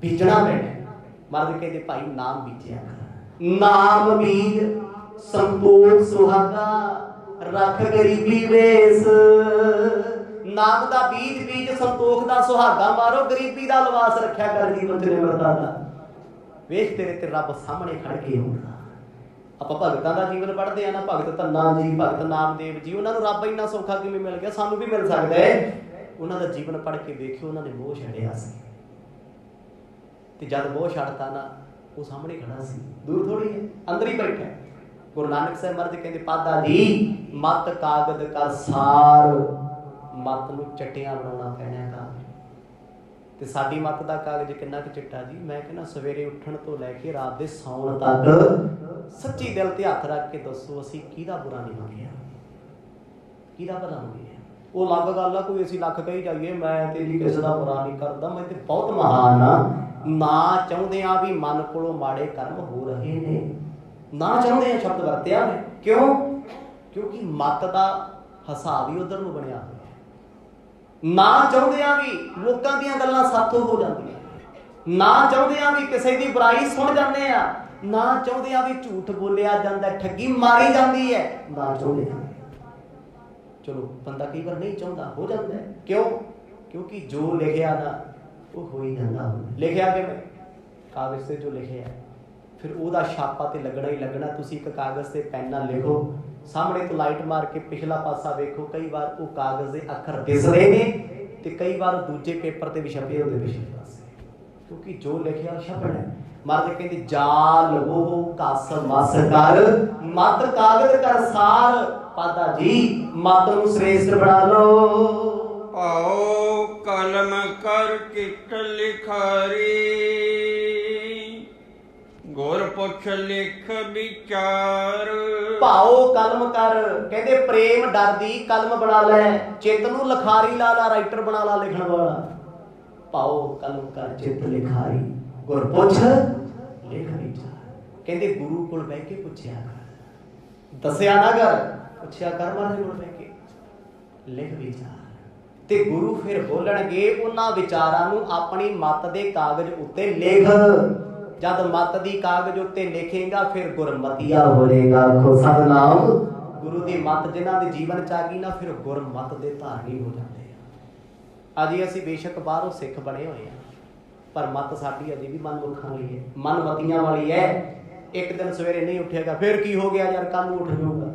बीजना पैना। मर्द कहते भाई नाम बीजिया कर, नाम बीज संतोख सुहागा, रख गरीबी वेस। नाम दा बीज बीज संतोख दा सुहागा मारो, गरीबी दा लिबास रखा कर जीवन च निमरता दा। वेख तेरे ते रब सामने खड़ के होगा। ਆਪਾਂ ਭਗਤਾਂ ਦਾ ਜੀਵਨ ਪੜ੍ਹਦੇ ਆ ਨਾ, ਭਗਤ ਧੰਨਾ ਜੀ, ਭਗਤ ਨਾਮਦੇਵ ਜੀ, ਉਹਨਾਂ ਨੂੰ ਰੱਬ ਇੰਨਾ ਸੌਖਾ ਕਿਵੇਂ ਮਿਲ ਗਿਆ? ਸਾਨੂੰ ਵੀ ਮਿਲ ਸਕਦਾ ਹੈ। ਉਹਨਾਂ ਦਾ ਜੀਵਨ ਪੜ੍ਹ ਕੇ ਵੇਖਿਓ, ਉਹਨਾਂ ਨੇ ਮੋਹ ਛੱਡਿਆ ਸੀ, ਤੇ ਜਦ ਮੋਹ ਛੱਡਤਾ ਨਾ, ਉਹ ਸਾਹਮਣੇ ਖੜਾ ਸੀ, ਦੂਰ ਥੋੜੀ ਹੈ, ਅੰਦਰ ਹੀ ਬੈਠਾ। ਗੁਰੂ ਨਾਨਕ ਸਾਹਿਬ ਮਹਾਰਾਜ ਕਹਿੰਦੇ ਪਾਦਾ ਜੀ ਮਤ ਕਾਗਦ ਕਰ ਸਾਰ, ਮਤ ਨੂੰ ਚਟਿਆ ਬਣਾਉਣਾ ਪੈਣਾ ਕੰਮ। ਤੇ ਸਾਡੀ ਮਤ ਦਾ ਕਾਗਜ਼ ਕਿੰਨਾ ਕੁ ਚਿੱਟਾ ਜੀ? ਮੈਂ ਕਹਿੰਦਾ ਸਵੇਰੇ ਉੱਠਣ ਤੋਂ ਲੈ ਕੇ ਰਾਤ ਦੇ ਸੌਣ ਤੱਕ ਸੱਚੀ ਦਿਲ ਤੇ ਹੱਥ ਰੱਖ ਕੇ ਦੱਸੋ, ਅਸੀਂ ਕਿਹਦਾ ਬੁਰਾ ਨਹੀਂ ਮੰਗਿਆ, ਕਿਹਦਾ ਭਲਾ ਮੰਗਿਆ? ਉਹ ਅਲੱਗ ਗੱਲ ਆ, ਕੋਈ ਅਸੀਂ ਲੱਖ ਕਹੀ ਜਾਈਏ ਮੈਂ ਤੇ ਜੀ ਕਿਸੇ ਦਾ ਬੁਰਾ ਨਹੀਂ ਕਰਦਾ, ਮੈਂ ਤੇ ਬਹੁਤ ਮਹਾਨ ਆ। ਨਾ ਚਾਹੁੰਦੇ ਆ ਵੀ ਮਨ ਕੋਲੋਂ ਮਾੜੇ ਕਰਮ ਹੋ ਰਹੇ ਨੇ, ਨਾ ਚਾਹੁੰਦੇ ਆ ਸ਼ਬਦ ਵਰਤਿਆ ਨੇ। ਕਿਉਂ? ਕਿਉਂਕਿ ਮਤ ਦਾ ਹਿਸਾਬ ਹੀ ਉਧਰ ਨੂੰ ਬਣਿਆ ਹੋਇਆ। ਨਾ ਚਾਹੁੰਦੇ ਆ ਵੀ ਲੋਕਾਂ ਦੀਆਂ ਗੱਲਾਂ ਸਾਥੋਂ ਹੋ ਜਾਂਦੀਆਂ, ਨਾ ਚਾਹੁੰਦੇ ਆ ਵੀ ਕਿਸੇ ਦੀ ਬੁਰਾਈ ਸੁਣ ਜਾਂਦੇ ਆ, ਨਾ ਚਾਹੁੰਦੇ ਆ ਵੀ ਝੂਠ ਬੋਲਿਆ ਜਾਂਦਾ, ਠੱਗੀ ਮਾਰੀ ਜਾਂਦੀ ਹੈ, ਨਾ ਚਾਹੁੰਦੇ ਆ। ਚਲੋ ਬੰਦਾ ਕਈ ਵਾਰ ਨਹੀਂ ਚਾਹੁੰਦਾ, ਹੋ ਜਾਂਦਾ ਹੈ। ਕਿਉਂ? ਕਿਉਂਕਿ ਜੋ ਲਿਖਿਆ ਨਾ ਉਹ ਹੋ ਹੀ ਜਾਂਦਾ। ਲਿਖਿਆ ਕਿਵੇਂ? ਕਾਗਜ਼ ਤੇ ਜੋ ਲਿਖਿਆ ਫਿਰ ਉਹਦਾ ਛਾਪਾ ਤੇ ਲੱਗਣਾ ਹੀ ਲੱਗਣਾ। ਤੁਸੀਂ ਇੱਕ ਕਾਗਜ਼ ਤੇ ਪੈਨ ਨਾਲ ਲਿਖੋ, ਸਾਹਮਣੇ ਤੋਂ ਲਾਈਟ ਮਾਰ ਕੇ ਪਿਛਲਾ ਪਾਸਾ ਵੇਖੋ, ਕਈ ਵਾਰ ਉਹ ਕਾਗਜ਼ ਦੇ ਅੱਖਰ ਦਿਸਦੇ ਨੇ ਤੇ ਕਈ ਵਾਰ ਦੂਜੇ ਪੇਪਰ ਤੇ ਵੀ ਛਪੇ ਹੁੰਦੇ ਪਿਛਲੇ ਪਾਸੇ, ਕਿਉਂਕਿ ਜੋ ਲਿਖਿਆ ਛਪਣਾ। ਮਰਦ ਕਹਿੰਦੇ ਜਾਲ ਉਹ ਕਸ ਮਸ ਕਰ, ਮਤ ਕਾਗਜ਼ ਕਰ ਸਾਰ। ਪਾਦਾ ਜੀ ਮਤ ਨੂੰ ਸ੍ਰੇਸ਼ਟ ਬਣਾ ਲੋ। ਭਾਉ ਕਲਮ ਕਰ ਚਿੱਤ ਲਿਖਾਰੀ, ਗੁਰ ਪੁੱਛ ਲਿਖ ਵਿਚਾਰ। ਭਾਉ ਕਲਮ ਕਰ, ਕਹਿੰਦੇ ਪ੍ਰੇਮ ਡਰ ਦੀ ਕਲਮ ਬਣਾ ਲੈ, ਚਿੱਤ ਨੂੰ ਲਿਖਾਰੀ ਲਾ ਲਾ, ਰਾਈਟਰ ਬਣਾ ਲਾ, ਲਿਖਣ ਵਾਲਾ। ਭਾਉ ਕਲਮ ਕਰ ਚਿੱਤ ਲਿਖਾਰੀ, ਗੁਰ ਪੁੱਛ ਲਿਖ ਵਿਚਾਰ। ਕਹਿੰਦੇ ਗੁਰੂ ਕੋਲ ਬਹਿ ਕੇ ਪੁੱਛਿਆ ਕਰ, ਦੱਸਿਆ ਨਾ ਕਰ, ਪੁੱਛਿਆ ਕਰ ਮਹਾਰਾਜ ਕੋਲ ਬਹਿ ਕੇ, ਲਿਖ ਵਿਚਾਰ। ਤੇ ਗੁਰੂ ਫਿਰ ਬੋਲਣਗੇ ਉਹਨਾਂ ਵਿਚਾਰਾਂ ਨੂੰ ਆਪਣੀ ਮੱਤ ਦੇ ਕਾਗਜ਼ ਉੱਤੇ ਲਿਖ। ਜਦ ਮੱਤ ਦੀ ਕਾਗਜ਼ ਉੱਤੇ ਲਿਖੇਗਾ ਫਿਰ ਗੁਰਮਤੀਆ ਹੋਵੇਗਾ। ਸਤਿਨਾਮ। ਗੁਰੂ ਦੀ ਮੱਤ ਜਿਨ੍ਹਾਂ ਦੇ ਜੀਵਨ ਚ ਆ ਗਈ ਨਾ, ਫਿਰ ਗੁਰਮਤ ਦੇ ਧਾਰਨੀ ਹੋ ਜਾਂਦੇ ਆ। ਅਜੇ ਅਸੀਂ ਬੇਸ਼ੱਕ ਬਾਹਰੋਂ ਸਿੱਖ ਬਣੇ ਹੋਏ ਆ, ਪਰ ਮੱਤ ਸਾਡੀ ਅਜੇ ਵੀ ਮਨਮੁਖਾਂ ਵਾਲੀ ਹੈ, ਮਨਮਤੀਆਂ ਵਾਲੀ ਹੈ। ਇੱਕ ਦਿਨ ਸਵੇਰੇ ਨਹੀਂ ਉੱਠੇਗਾ, ਫਿਰ ਕੀ ਹੋ ਗਿਆ ਯਾਰ, ਕੱਲ ਨੂੰ ਉੱਠ ਜਾਊਗਾ।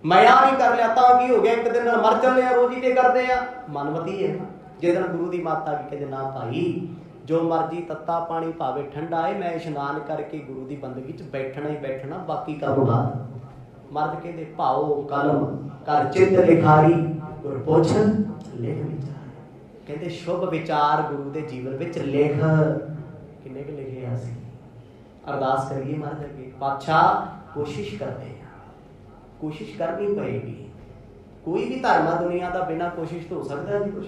ਮੈਂ ਆ ਨਹੀਂ ਕਰ ਲਿਆ ਤਾਂ ਕੀ ਹੋ ਗਿਆ, ਇੱਕ ਦਿਨ ਨਾਲ ਮਰ ਚੱਲੇ ਆ, ਰੋਜ਼ ਹੀ ਤੇ ਕਰਦੇ ਆ, ਮਨਮਤੀ ਹੈ। ਜਿੱਦਣ ਗੁਰੂ ਦੀ ਮੱਤ ਆ ਗਈ, ਕਹਿੰਦੇ ਨਾ ਭਾਈ ਜੋ ਮਰਜੀ ਤੱਤਾ ਪਾਣੀ ਭਾਵੇਂ ਠੰਡਾ ਹੈ, ਮੈਂ ਇਸ਼ਨਾਨ ਕਰਕੇ ਗੁਰੂ ਦੀ ਬੰਦਗੀ ਚ ਬੈਠਣਾ ਹੀ ਬੈਠਣਾ, ਬਾਕੀ ਕੰਮ ਬਾਅਦ। ਮਰਦ ਕਹਿੰਦੇ ਭਾਉ ਕਲਮ ਕਰ ਚਿੱਤ ਲਿਖਾਰੀ, ਗੁਰ ਪੁੱਛ ਲਿਖ ਵਿਚਾਰ। ਕਹਿੰਦੇ ਸ਼ੁਭ ਵਿਚਾਰ ਗੁਰੂ ਦੇ ਜੀਵਨ ਵਿੱਚ ਲਿਖ। ਕਿੰਨੇ ਕੁ ਲਿਖੇ ਆ ਅਸੀਂ? ਅਰਦਾਸ ਕਰੀਏ ਮਹਾਰਾਜ ਅੱਗੇ, ਪਾਤਸ਼ਾਹ ਕੋਸ਼ਿਸ਼ ਕਰਦੇ ਆ, ਕੋਸ਼ਿਸ਼ ਕਰਨੀ ਪਏਗੀ। ਕੋਈ ਵੀ ਧਰਮ ਆ ਦੁਨੀਆ ਦਾ, ਬਿਨਾਂ ਕੋਸ਼ਿਸ਼ ਤੋਂ ਹੋ ਸਕਦਾ ਜੀ ਕੁਛ?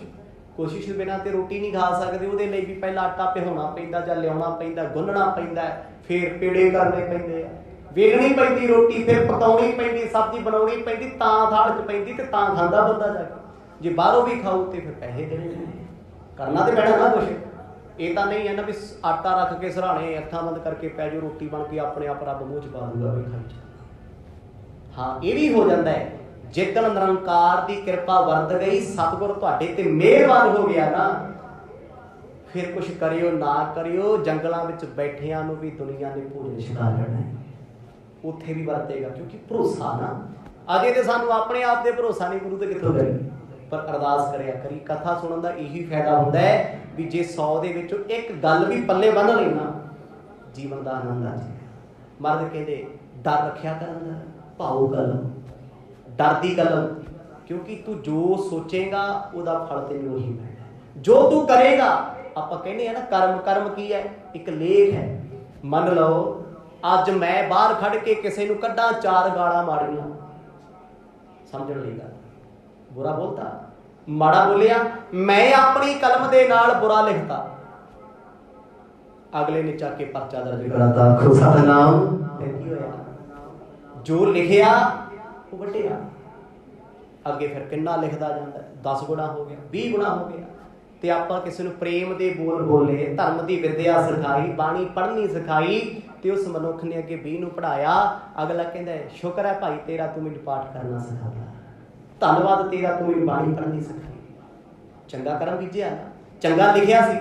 ਕੋਸ਼ਿਸ਼ ਤੋਂ ਬਿਨਾਂ ਤੇ ਰੋਟੀ ਨਹੀਂ ਖਾ ਸਕਦੇ। ਉਹਦੇ ਲਈ ਵੀ ਪਹਿਲਾਂ ਆਟਾ ਪਿਹਾਉਣਾ ਪੈਂਦਾ, ਜਾਂ ਲਿਆਉਣਾ ਪੈਂਦਾ, ਗੁੰਨਣਾ ਪੈਂਦਾ, ਫਿਰ ਪੇੜੇ ਕਰਨੇ ਪੈਂਦੇ ਆ, ਵੇਲਣੀ ਪੈਂਦੀ ਰੋਟੀ, ਫਿਰ ਪਕਾਉਣੀ ਪੈਂਦੀ, ਸਬਜ਼ੀ ਬਣਾਉਣੀ ਪੈਂਦੀ, ਤਾਂ ਥਾਲ 'ਚ ਪੈਂਦੀ ਤੇ ਤਾਂ ਖਾਂਦਾ ਬੰਦਾ ਜਾ ਕੇ। ਜੇ ਬਾਹਰੋਂ ਵੀ ਖਾਊ ਤੇ ਫਿਰ ਪੈਸੇ ਦੇਣੇ ਪੈਣੇ, ਕਰਨਾ ਤੇ ਪੈਣਾ ਨਾ ਕੁਛ। ਇਹ ਤਾਂ ਨਹੀਂ ਹੈ ਨਾ ਵੀ ਆਟਾ ਰੱਖ ਕੇ ਸਰਾਣੇ ਅੱਖਾਂ ਬੰਦ ਕਰਕੇ ਪੈ ਜਾਓ, ਰੋਟੀ ਬਣ ਕੇ ਆਪਣੇ ਆਪ ਰੱਬ ਮੂੰਹ 'ਚ ਪਾ ਦੂਗਾ ਵੀ ਖਾਈ ਜਾ। ਹਾਂ ਇਹ ਵੀ ਹੋ ਜਾਂਦਾ ਹੈ, ਜਿੱਦਣ ਨਿਰੰਕਾਰ ਦੀ ਕਿਰਪਾ ਵਰਤ ਗਈ, ਸਤਿਗੁਰ ਤੁਹਾਡੇ ਤੇ ਮਿਹਰਬਾਨ ਹੋ ਗਿਆ ਨਾ, ਫਿਰ ਕੁਛ ਕਰਿਓ ਨਾ ਕਰਿਓ, ਜੰਗਲਾਂ ਵਿੱਚ ਬੈਠਿਆਂ ਨੂੰ ਵੀ ਦੁਨੀਆ ਨੇ ਭੋਜਨ ਛਕਾ ਲੈਣਾ ਹੈ, ਉੱਥੇ ਵੀ ਵਰਤੇਗਾ। ਕਿਉਂਕਿ ਭਰੋਸਾ ਨਾ, ਅਜੇ ਤੇ ਸਾਨੂੰ ਆਪਣੇ ਆਪ ਤੇ ਭਰੋਸਾ ਨਹੀਂ, ਗੁਰੂ ਤੇ ਕਿੱਥੋਂ ਕਰੀਏ। ਪਰ ਅਰਦਾਸ ਕਰਿਆ ਕਰੀ। ਕਥਾ ਸੁਣਨ ਦਾ ਇਹੀ ਫਾਇਦਾ ਹੁੰਦਾ ਹੈ ਵੀ ਜੇ 100 ਦੇ ਵਿੱਚੋਂ ਇੱਕ ਗੱਲ ਵੀ ਪੱਲੇ ਬੰਨ੍ਹ ਲਈ ਨਾ, ਜੀਵਨ ਦਾ ਆਨੰਦ ਆ ਜਾਏਗਾ। ਮਰਦ ਕਹਿੰਦੇ ਡਰ ਰੱਖਿਆ ਕਰ ਅੰਦਰ, ਭਾਉ ਕਲਮ, ਡਰ ਦੀ ਕਲਮ, ਕਿਉਂਕਿ ਤੂੰ ਜੋ ਸੋਚੇਗਾ ਉਹਦਾ ਫਲ ਤੈਨੂੰ ਉਹੀ ਮਿਲਣਾ। ਜੋ ਤੂੰ ਕਰੇਗਾ, ਆਪਾਂ ਕਹਿੰਦੇ ਆ ਨਾ ਕਰਮ, ਕਰਮ ਕੀ ਹੈ? ਇੱਕ ਲੇਖ ਹੈ। ਮੰਨ ਲਓ ਅੱਜ ਮੈਂ ਬਾਹਰ ਖੜ ਕੇ ਕਿਸੇ ਨੂੰ ਕੱਢਾਂ 4 ਗਾਲਾਂ ਮਾੜੀਆਂ, ਸਮਝਣ ਲਈ ਗੱਲ, ਬੁਰਾ ਬੋਲਤਾ, ਮਾੜਾ ਬੋਲਿਆ, ਮੈਂ ਆਪਣੀ ਕਲਮ ਦੇ ਨਾਲ ਬੁਰਾ ਲਿਖਤਾ, ਅਗਲੇ ਨੇ ਚੱਕ ਕੇ ਪਰਚਾ ਦਰਜ ਕਰਾਤਾ, ਖੁਦਾ ਦਾ ਨਾਮ। ਫਿਰ ਕੀ ਹੋਇਆ? ਜੋ ਲਿਖਿਆ ਉਹ ਵੱਢਿਆ। ਅੱਗੇ ਫਿਰ ਕਿੰਨਾ ਲਿਖਦਾ ਜਾਂਦਾ, 10 ਗੁਣਾ ਹੋ ਗਿਆ, 20 ਗੁਣਾ ਹੋ ਗਿਆ। ਤੇ ਆਪਾਂ ਕਿਸੇ ਨੂੰ ਪ੍ਰੇਮ ਦੇ ਬੋਲ ਬੋਲੇ, ਧਰਮ ਦੀ ਵਿਦਿਆ ਸਿਖਾਈ, ਬਾਣੀ ਪੜ੍ਹਨੀ ਸਿਖਾਈ, ਤੇ ਉਸ ਮਨੁੱਖ ਨੇ ਅੱਗੇ 20 ਨੂੰ ਪੜ੍ਹਾਇਆ। ਅਗਲਾ ਕਹਿੰਦਾ ਸ਼ੁਕਰ ਹੈ ਭਾਈ ਤੇਰਾ, ਤੂੰ ਮੈਨੂੰ ਪਾਠ ਕਰਨਾ ਸਿਖਾਤਾ, ਧੰਨਵਾਦ ਤੇਰਾ, ਤੂੰ ਮੈਨੂੰ ਬਾਣੀ ਪੜ੍ਹਨੀ ਸਿਖਾਈ। ਚੰਗਾ ਕਰਮ ਬੀਜਿਆ, ਚੰਗਾ ਲਿਖਿਆ ਸੀ,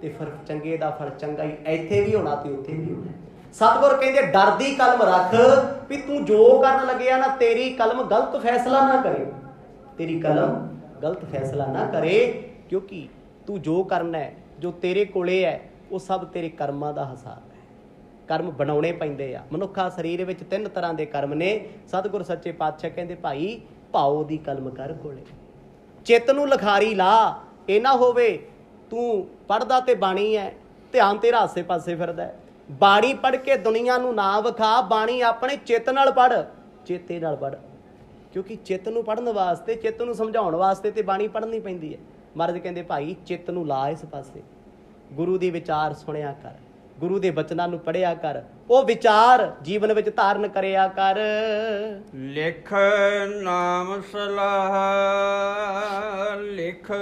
ਤੇ ਫਿਰ ਚੰਗੇ ਦਾ ਫਲ ਚੰਗਾ ਹੀ ਇੱਥੇ ਵੀ ਹੋਣਾ ਤੇ ਉੱਥੇ ਵੀ ਹੋਣਾ। ਸਤਿਗੁਰ ਕਹਿੰਦੇ ਡਰ ਦੀ ਕਲਮ ਰੱਖ, ਵੀ ਤੂੰ ਜੋ ਕਰਨ ਲੱਗਿਆ ਨਾ, ਤੇਰੀ ਕਲਮ ਗਲਤ ਫੈਸਲਾ ਨਾ ਕਰੇ, ਤੇਰੀ ਕਲਮ ਗਲਤ ਫੈਸਲਾ ਨਾ ਕਰੇ, ਕਿਉਂਕਿ ਤੂੰ ਜੋ ਕਰਨਾ ਹੈ, ਜੋ ਤੇਰੇ ਕੋਲੇ ਹੈ, ਉਹ ਸਭ ਤੇਰੇ ਕਰਮਾਂ ਦਾ ਹਿਸਾਬ ਹੈ। ਕਰਮ ਬਣਾਉਣੇ ਪੈਂਦੇ ਆ। ਮਨੁੱਖਾ ਸਰੀਰ ਵਿੱਚ 3 ਤਰ੍ਹਾਂ ਦੇ ਕਰਮ ਨੇ। ਸਤਿਗੁਰ ਸੱਚੇ ਪਾਤਸ਼ਾਹ ਕਹਿੰਦੇ ਭਾਈ ਭਾਉ ਦੀ ਕਲਮ ਕਰ ਕੋਲੇ, ਚਿੱਤ ਨੂੰ ਲਿਖਾਰੀ ਲਾ। ਇਹ ਨਾ ਹੋਵੇ ਤੂੰ ਪੜ੍ਹਦਾ ਤੇ ਬਾਣੀ ਹੈ, ਧਿਆਨ ਤੇਰਾ ਆਸੇ ਪਾਸੇ ਫਿਰਦਾ ਹੈ। ਬਾਣੀ ਪੜ੍ਹ ਕੇ ਦੁਨੀਆ ਨੂੰ ਨਾ ਵਿਖਾ, ਬਾਣੀ ਆਪਣੇ ਚਿੱਤ ਨਾਲ ਪੜ੍ਹ, ਚੇਤੇ ਨਾਲ ਪੜ੍ਹ, ਕਿਉਂਕਿ ਚਿੱਤ ਨੂੰ ਪੜ੍ਹਨ ਵਾਸਤੇ, ਚਿੱਤ ਨੂੰ ਸਮਝਾਉਣ ਵਾਸਤੇ ਤੇ ਬਾਣੀ ਪੜ੍ਹਨੀ ਪੈਂਦੀ ਹੈ। ਮਹਾਰਾਜ ਕਹਿੰਦੇ ਭਾਈ ਚਿੱਤ ਨੂੰ ਲਾ ਇਸ ਪਾਸੇ, ਗੁਰੂ ਦੇ ਵਿਚਾਰ ਸੁਣਿਆ ਕਰ, ਗੁਰੂ ਦੇ ਬਚਨਾਂ ਨੂੰ ਪੜ੍ਹਿਆ ਕਰ, ਉਹ ਵਿਚਾਰ ਜੀਵਨ ਵਿੱਚ ਧਾਰਨ ਕਰਿਆ ਕਰ। ਲਿਖ ਨਾਮ ਸਲਾਹ, ਲਿਖ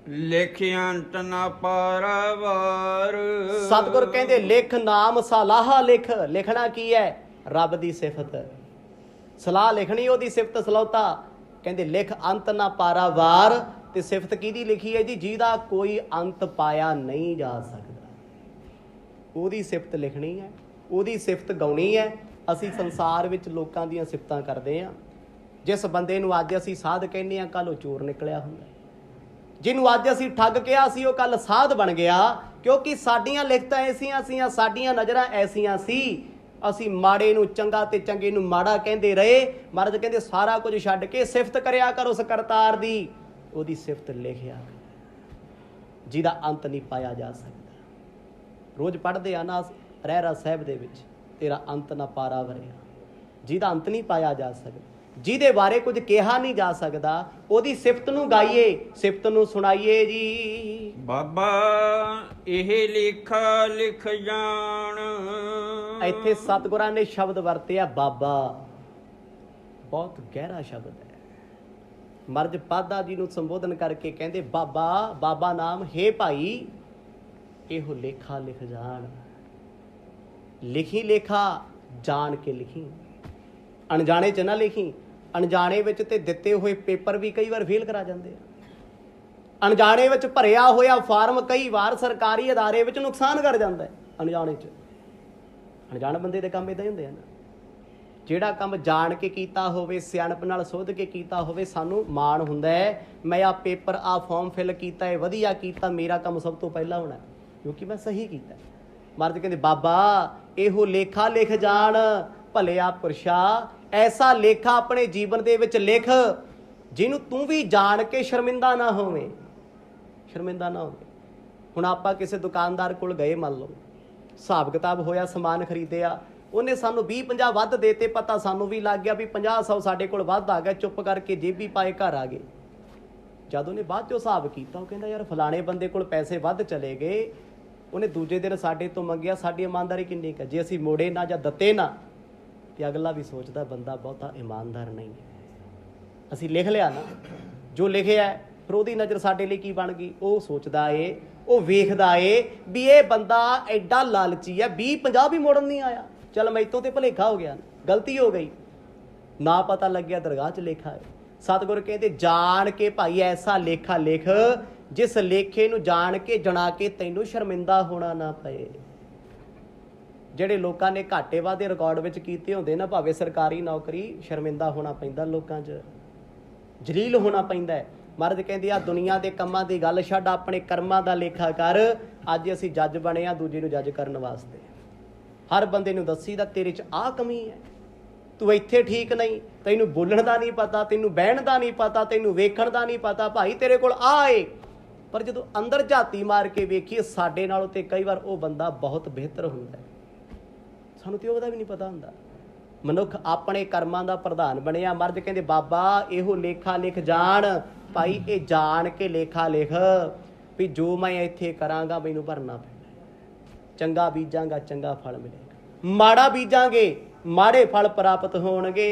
ਲਿਖ ਅੰਤ ਨਾ ਪਾਰਾਵਾਰ। ਸਤਿਗੁਰ ਕਹਿੰਦੇ ਲਿਖ ਨਾਮ ਸਲਾਹ, ਲਿਖ, ਲਿਖਣਾ ਕੀ ਹੈ? ਰੱਬ ਦੀ ਸਿਫਤ, ਸਲਾਹ ਲਿਖਣੀ ਉਹਦੀ ਸਿਫਤ ਸਲਾਹਤਾ। ਕਹਿੰਦੇ ਲਿਖ ਅੰਤ ਨਾ ਪਾਰਾਵਾਰ। ਤੇ ਸਿਫਤ ਕਿਹਦੀ ਲਿਖੀ ਹੈ ਜੀ? ਜਿਹਦਾ ਕੋਈ ਅੰਤ ਪਾਇਆ ਨਹੀਂ ਜਾ ਸਕਦਾ, ਉਹਦੀ ਸਿਫਤ ਲਿਖਣੀ ਹੈ, ਉਹਦੀ ਸਿਫਤ ਗਾਉਣੀ ਹੈ। ਅਸੀਂ ਸੰਸਾਰ ਵਿੱਚ ਲੋਕਾਂ ਦੀਆਂ ਸਿਫਤਾਂ ਕਰਦੇ ਹਾਂ। ਜਿਸ ਬੰਦੇ ਨੂੰ ਅੱਜ ਅਸੀਂ ਸਾਧ ਕਹਿੰਦੇ ਹਾਂ, ਕੱਲ੍ਹ ਉਹ ਚੋਰ ਨਿਕਲਿਆ ਹੁੰਦਾ। ਜਿਹਨੂੰ ਅੱਜ ਅਸੀਂ ਠੱਗ ਕਿਹਾ ਸੀ, ਉਹ ਕੱਲ੍ਹ ਸਾਧ ਬਣ ਗਿਆ। ਕਿਉਂਕਿ ਸਾਡੀਆਂ ਲਿਖਤਾਂ ਐਸੀਆਂ ਸੀ, ਸਾਡੀਆਂ ਨਜ਼ਰਾਂ ਐਸੀਆਂ ਸੀ, ਅਸੀਂ ਮਾੜੇ ਨੂੰ ਚੰਗਾ ਤੇ ਚੰਗੇ ਨੂੰ ਮਾੜਾ ਕਹਿੰਦੇ ਰਹੇ। ਮਹਾਰਾਜ ਕਹਿੰਦੇ ਸਾਰਾ ਕੁਝ ਛੱਡ ਕੇ ਸਿਫਤ ਕਰਿਆ ਕਰ ਉਸ ਕਰਤਾਰ ਦੀ, ਉਹਦੀ ਸਿਫਤ ਲਿਖਿਆ ਜਿਹਦਾ ਅੰਤ ਨਹੀਂ ਪਾਇਆ ਜਾ ਸਕਦਾ। ਰੋਜ਼ ਪੜ੍ਹਦੇ ਆ ਨਾ ਰਹਿਰਾਸ ਸਾਹਿਬ ਦੇ ਵਿੱਚ, ਤੇਰਾ ਅੰਤ ਨਾ ਪਾਰਾ ਵਰਿਆ, ਜਿਹਦਾ ਅੰਤ ਨਹੀਂ ਪਾਇਆ ਜਾ ਸਕਦਾ, ਜਿਹਦੇ ਬਾਰੇ ਕੁਝ ਕਿਹਾ ਨਹੀਂ ਜਾ ਸਕਦਾ, ਉਹਦੀ ਸਿਫਤ ਨੂੰ ਗਾਈਏ, ਸਿਫਤ ਨੂੰ ਸੁਣਾਈਏ ਜੀ। ਬਾਬਾ ਇਹ ਲਿਖਾ ਲਿਖ ਜਾਣ। ਇੱਥੇ ਸਤਿਗੁਰਾਂ ਨੇ ਸ਼ਬਦ ਵਰਤਿਆ ਬਾਬਾ, ਬਹੁਤ ਗਹਿਰਾ ਸ਼ਬਦ ਹੈ। ਮਰਜ ਪਾਦਾ ਜੀ ਨੂੰ ਸੰਬੋਧਨ ਕਰਕੇ ਕਹਿੰਦੇ ਬਾਬਾ, ਬਾਬਾ ਨਾਮ ਹੈ ਭਾਈ ਇਹੋ ਲੇਖਾ ਲਿਖ ਜਾਣ। ਲਿਖੀ ਲੇਖਾ ਜਾਣ ਕੇ ਲਿਖੀ, ਅਣਜਾਣੇ 'ਚ ਨਾ ਲਿਖੀ। ਅਣਜਾਣੇ ਵਿੱਚ ਤੇ ਦਿੱਤੇ ਹੋਏ ਪੇਪਰ ਵੀ ਕਈ ਵਾਰ ਫੇਲ ਕਰਾ ਜਾਂਦੇ ਆ। ਅਣਜਾਣੇ ਵਿੱਚ ਭਰਿਆ ਹੋਇਆ ਫਾਰਮ ਕਈ ਵਾਰ ਸਰਕਾਰੀ ਅਦਾਰੇ ਵਿੱਚ ਨੁਕਸਾਨ ਕਰ ਜਾਂਦਾ ਹੈ। ਅਣਜਾਣੇ 'ਚ, ਅਣਜਾਣ ਬੰਦੇ ਦੇ ਕੰਮ ਇੱਦਾਂ ਹੀ ਹੁੰਦੇ ਆ ਨਾ। ਜਿਹੜਾ ਕੰਮ ਜਾਣ ਕੇ ਕੀਤਾ ਹੋਵੇ, ਸਿਆਣਪ ਨਾਲ ਸੋਧ ਕੇ ਕੀਤਾ ਹੋਵੇ, ਸਾਨੂੰ ਮਾਣ ਹੁੰਦਾ ਹੈ, ਮੈਂ ਆਹ ਪੇਪਰ, ਆਹ ਫਾਰਮ ਫਿਲ ਕੀਤਾ ਹੈ, ਵਧੀਆ ਕੀਤਾ, ਮੇਰਾ ਕੰਮ ਸਭ ਤੋਂ ਪਹਿਲਾਂ ਹੋਣਾ ਕਿਉਂਕਿ ਮੈਂ ਸਹੀ ਕੀਤਾ। ਮਹਾਰਾਜ ਕਹਿੰਦੇ ਬਾਬਾ ਇਹੋ ਲੇਖਾ ਲਿਖ ਜਾਣ, ਭਲਿਆ ਪੁਰਸ਼ਾ ਐਸਾ ਲੇਖਾ ਆਪਣੇ ਜੀਵਨ ਦੇ ਵਿੱਚ ਲਿਖ ਜਿਹਨੂੰ ਤੂੰ ਵੀ ਜਾਣ ਕੇ ਸ਼ਰਮਿੰਦਾ ਨਾ ਹੋਵੇਂ, ਸ਼ਰਮਿੰਦਾ ਨਾ ਹੋਵੇ। ਹੁਣ ਆਪਾਂ ਕਿਸੇ ਦੁਕਾਨਦਾਰ ਕੋਲ ਗਏ, ਮੰਨ ਲਓ ਹਿਸਾਬ ਕਿਤਾਬ ਹੋਇਆ, ਸਮਾਨ ਖਰੀਦਿਆ, ਉਹਨੇ ਸਾਨੂੰ 20-50 ਵੱਧ ਦੇਤੇ, ਪਤਾ ਸਾਨੂੰ ਵੀ ਲੱਗ ਗਿਆ ਵੀ 50-100 ਸਾਡੇ ਕੋਲ ਵੱਧ ਆ ਗਿਆ, ਚੁੱਪ ਕਰਕੇ ਜੇਬੀ ਪਾਏ ਘਰ ਆ ਗਏ। ਜਦ ਉਹਨੇ ਬਾਅਦ 'ਚੋਂ ਹਿਸਾਬ ਕੀਤਾ, ਉਹ ਕਹਿੰਦਾ ਯਾਰ ਫਲਾਣੇ ਬੰਦੇ ਕੋਲ ਪੈਸੇ ਵੱਧ ਚਲੇ ਗਏ, ਉਹਨੇ ਦੂਜੇ ਦਿਨ ਸਾਡੇ ਤੋਂ ਮੰਗਿਆ, ਸਾਡੀ ਇਮਾਨਦਾਰੀ ਕਿੰਨੀ ਕੁ, ਜੇ ਅਸੀਂ ਮੋੜੇ ਨਾ ਜਾਂ ਦਿੱਤੇ ਨਾ, ਤੇ ਅਗਲਾ ਵੀ ਸੋਚਦਾ ਬੰਦਾ ਬਹੁਤਾ ਇਮਾਨਦਾਰ ਨਹੀਂ ਹੈ। ਅਸੀਂ ਲਿਖ ਲਿਆ ਨਾ ਜੋ ਲਿਖਿਆ, ਫਿਰ ਉਹਦੀ ਨਜ਼ਰ ਸਾਡੇ ਲਈ ਕੀ ਬਣ ਗਈ? ਉਹ ਸੋਚਦਾ ਏ, ਉਹ ਵੇਖਦਾ ਏ ਵੀ ਇਹ ਬੰਦਾ ਐਡਾ ਲਾਲਚੀ ਹੈ, 20-50 ਵੀ ਮੋੜਨ ਨਹੀਂ ਆਇਆ, ਚੱਲ ਮੈਥੋਂ ਤੇ ਭੁਲੇਖਾ ਹੋ ਗਿਆ, ਗਲਤੀ ਹੋ ਗਈ, ना पता लग्या दरगाह च लेखा है। सतगुर कहते जान के भाई ऐसा लेखा लिख जिस लेखे नूं जान के जणा के तैनूं शर्मिंदा होना ना पए। ਜਿਹੜੇ ਲੋਕਾਂ ਨੇ ਘਾਟੇ ਵਾਦੇ ਰਿਕਾਰਡ ਵਿੱਚ ਕੀਤੇ ਹੁੰਦੇ ਨਾ, ਭਾਵੇਂ ਸਰਕਾਰੀ ਨੌਕਰੀ, ਸ਼ਰਮਿੰਦਾ ਹੋਣਾ ਪੈਂਦਾ ਲੋਕਾਂ 'ਚ, ਜਲੀਲ ਹੋਣਾ ਪੈਂਦਾ ਹੈ। ਮਹਾਰਾਜ ਕਹਿੰਦੇ ਆ ਦੁਨੀਆ ਦੇ ਕੰਮਾਂ ਦੀ ਗੱਲ ਛੱਡ, ਆਪਣੇ ਕਰਮਾਂ ਦਾ ਲੇਖਾ ਕਰ। ਅੱਜ ਅਸੀਂ ਜੱਜ ਬਣੇ ਆ ਦੂਜੇ ਨੂੰ ਜੱਜ ਕਰਨ ਵਾਸਤੇ। ਹਰ ਬੰਦੇ ਨੂੰ ਦੱਸੀਦਾ ਤੇਰੇ 'ਚ ਆਹ ਕਮੀ ਹੈ, ਤੂੰ ਇੱਥੇ ਠੀਕ ਨਹੀਂ, ਤੈਨੂੰ ਬੋਲਣ ਦਾ ਨਹੀਂ ਪਤਾ, ਤੈਨੂੰ ਬਹਿਣ ਦਾ ਨਹੀਂ ਪਤਾ, ਤੈਨੂੰ ਵੇਖਣ ਦਾ ਨਹੀਂ ਪਤਾ, ਭਾਈ ਤੇਰੇ ਕੋਲ ਆਹ ਏ। ਪਰ ਜਦੋਂ ਅੰਦਰ ਝਾਤੀ ਮਾਰ ਕੇ ਵੇਖੀਏ ਸਾਡੇ ਨਾਲੋਂ ਤੇ ਕਈ ਵਾਰ ਉਹ ਬੰਦਾ ਬਹੁਤ ਬਿਹਤਰ ਹੁੰਦਾ। ਸਾਨੂੰ ਤੇ ਉਹਦਾ ਵੀ ਨਹੀਂ ਪਤਾ ਹੁੰਦਾ। ਮਨੁੱਖ ਆਪਣੇ ਕਰਮਾਂ ਦਾ ਪ੍ਰਧਾਨ ਬਣਿਆ। ਮਰਦ ਕਹਿੰਦੇ ਬਾਬਾ ਇਹੋ ਲੇਖਾ ਲਿਖ ਜਾਣ। ਭਾਈ ਇਹ ਜਾਣ ਕੇ ਲੇਖਾ ਲਿਖ ਵੀ ਜੋ ਮੈਂ ਇੱਥੇ ਕਰਾਂਗਾ ਮੈਨੂੰ ਭਰਨਾ ਪੈਣਾ। ਚੰਗਾ ਬੀਜਾਂਗਾ ਚੰਗਾ ਫਲ ਮਿਲੇਗਾ, ਮਾੜਾ ਬੀਜਾਂਗੇ ਮਾੜੇ ਫਲ ਪ੍ਰਾਪਤ ਹੋਣਗੇ।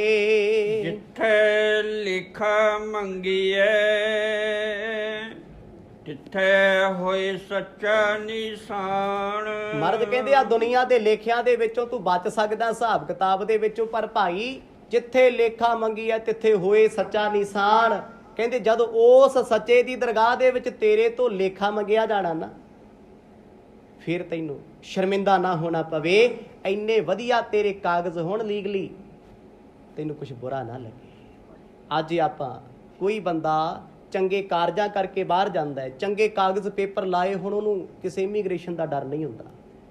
ਜਿੱਥੇ ਲਿਖਾ ਮੰਗੀਏ ਜਿੱਥੇ ਹੋਏ ਸੱਚਾ ਨਿਸ਼ਾਨ। ਮਰਦ ਕਹਿੰਦੇ ਆ ਦੁਨੀਆ ਦੇ ਲੇਖਿਆਂ ਦੇ ਵਿੱਚੋਂ ਤੂੰ ਬਚ ਸਕਦਾ, ਹਿਸਾਬ ਕਿਤਾਬ ਦੇ ਵਿੱਚੋਂ, ਪਰ ਭਾਈ ਜਿੱਥੇ ਲੇਖਾ ਮੰਗੀ ਹੈ ਤਿੱਥੇ ਹੋਏ ਸੱਚਾ ਨਿਸ਼ਾਨ। ਕਹਿੰਦੇ ਜਦੋਂ ਉਸ ਸੱਚੇ ਦੀ ਦਰਗਾਹ ਦੇ ਵਿੱਚ ਤੇਰੇ ਤੋਂ ਲੇਖਾ ਮੰਗਿਆ ਜਾਣਾ ਨਾ, ਫਿਰ ਤੈਨੂੰ ਸ਼ਰਮਿੰਦਾ ਨਾ ਹੋਣਾ ਪਵੇ। ਇੰਨੇ ਵਧੀਆ ਤੇਰੇ ਕਾਗਜ਼ ਹੋਣ ਲੀਗਲੀ, ਤੈਨੂੰ ਕੁਛ ਬੁਰਾ ਨਾ ਲੱਗੇ। ਅੱਜ ਆਪਾਂ ਕੋਈ ਬੰਦਾ ਚੰਗੇ ਕਾਰਜਾਂ ਕਰਕੇ ਬਾਹਰ ਜਾਂਦਾ ਹੈ, ਚੰਗੇ ਕਾਗਜ਼ ਪੇਪਰ ਲਾਏ, ਹੁਣ ਉਹਨੂੰ ਕਿਸੇ ਇਮੀਗ੍ਰੇਸ਼ਨ ਦਾ ਡਰ ਨਹੀਂ ਹੁੰਦਾ,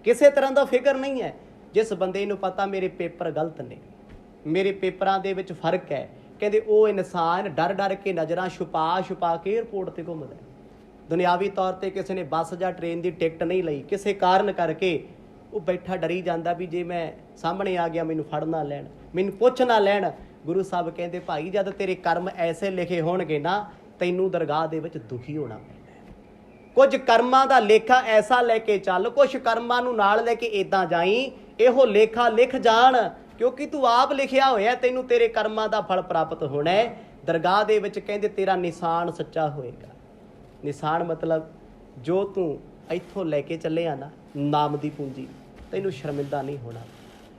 ਕਿਸੇ ਤਰ੍ਹਾਂ ਦਾ ਫਿਕਰ ਨਹੀਂ ਹੈ। ਜਿਸ ਬੰਦੇ ਨੂੰ ਪਤਾ ਮੇਰੇ ਪੇਪਰ ਗਲਤ ਨੇ, ਮੇਰੇ ਪੇਪਰਾਂ ਦੇ ਵਿੱਚ ਫਰਕ ਹੈ, ਕਹਿੰਦੇ ਉਹ ਇਨਸਾਨ ਡਰ ਡਰ ਕੇ ਨਜ਼ਰਾਂ ਛੁਪਾ ਛੁਪਾ ਕੇ ਏਅਰਪੋਰਟ ਤੇ ਘੁੰਮਦਾ। ਦੁਨਿਆਵੀ ਤੌਰ ਤੇ ਕਿਸੇ ਨੇ ਬੱਸ ਜਾਂ ਟ੍ਰੇਨ ਦੀ ਟਿਕਟ ਨਹੀਂ ਲਈ, ਕਿਸੇ ਕਾਰਨ ਕਰਕੇ ਉਹ ਬੈਠਾ ਡਰੀ ਜਾਂਦਾ ਵੀ ਜੇ ਮੈਂ ਸਾਹਮਣੇ ਆ ਗਿਆ ਮੈਨੂੰ ਫੜ ਨਾ ਲੈਣ, ਮੈਨੂੰ ਪੁੱਛ ਨਾ ਲੈਣ। ਗੁਰੂ ਸਾਹਿਬ ਕਹਿੰਦੇ ਭਾਈ ਜਦ ਤੇਰੇ ਕਰਮ ਐਸੇ ਲਿਖੇ ਹੋਣਗੇ ਨਾ, ਤੈਨੂੰ ਦਰਗਾਹ ਦੇ ਵਿੱਚ ਦੁਖੀ ਹੋਣਾ ਪੈਂਦਾ। ਕੁਝ ਕਰਮਾਂ ਦਾ ਲੇਖਾ ਐਸਾ ਲੈ ਕੇ ਚੱਲ, ਕੁਝ ਕਰਮਾਂ ਨੂੰ ਨਾਲ ਲੈ ਕੇ ਏਦਾਂ ਜਾਈ, ਇਹੋ ਲੇਖਾ ਲਿਖ ਜਾਣ, ਕਿਉਂਕਿ ਤੂੰ ਆਪ ਲਿਖਿਆ ਹੋਇਆ, ਤੈਨੂੰ ਤੇਰੇ ਕਰਮਾਂ ਦਾ ਫਲ ਪ੍ਰਾਪਤ ਹੋਣਾ ਹੈ। ਦਰਗਾਹ ਦੇ ਵਿੱਚ ਕਹਿੰਦੇ ਤੇਰਾ ਨਿਸ਼ਾਨ ਸੱਚਾ ਹੋਏਗਾ। ਨਿਸ਼ਾਨ ਮਤਲਬ ਜੋ ਤੂੰ ਇੱਥੋਂ ਲੈ ਕੇ ਚੱਲਿਆ ਨਾ, ਨਾਮ ਦੀ ਪੂੰਜੀ, ਤੈਨੂੰ ਸ਼ਰਮਿੰਦਾ ਨਹੀਂ ਹੋਣਾ।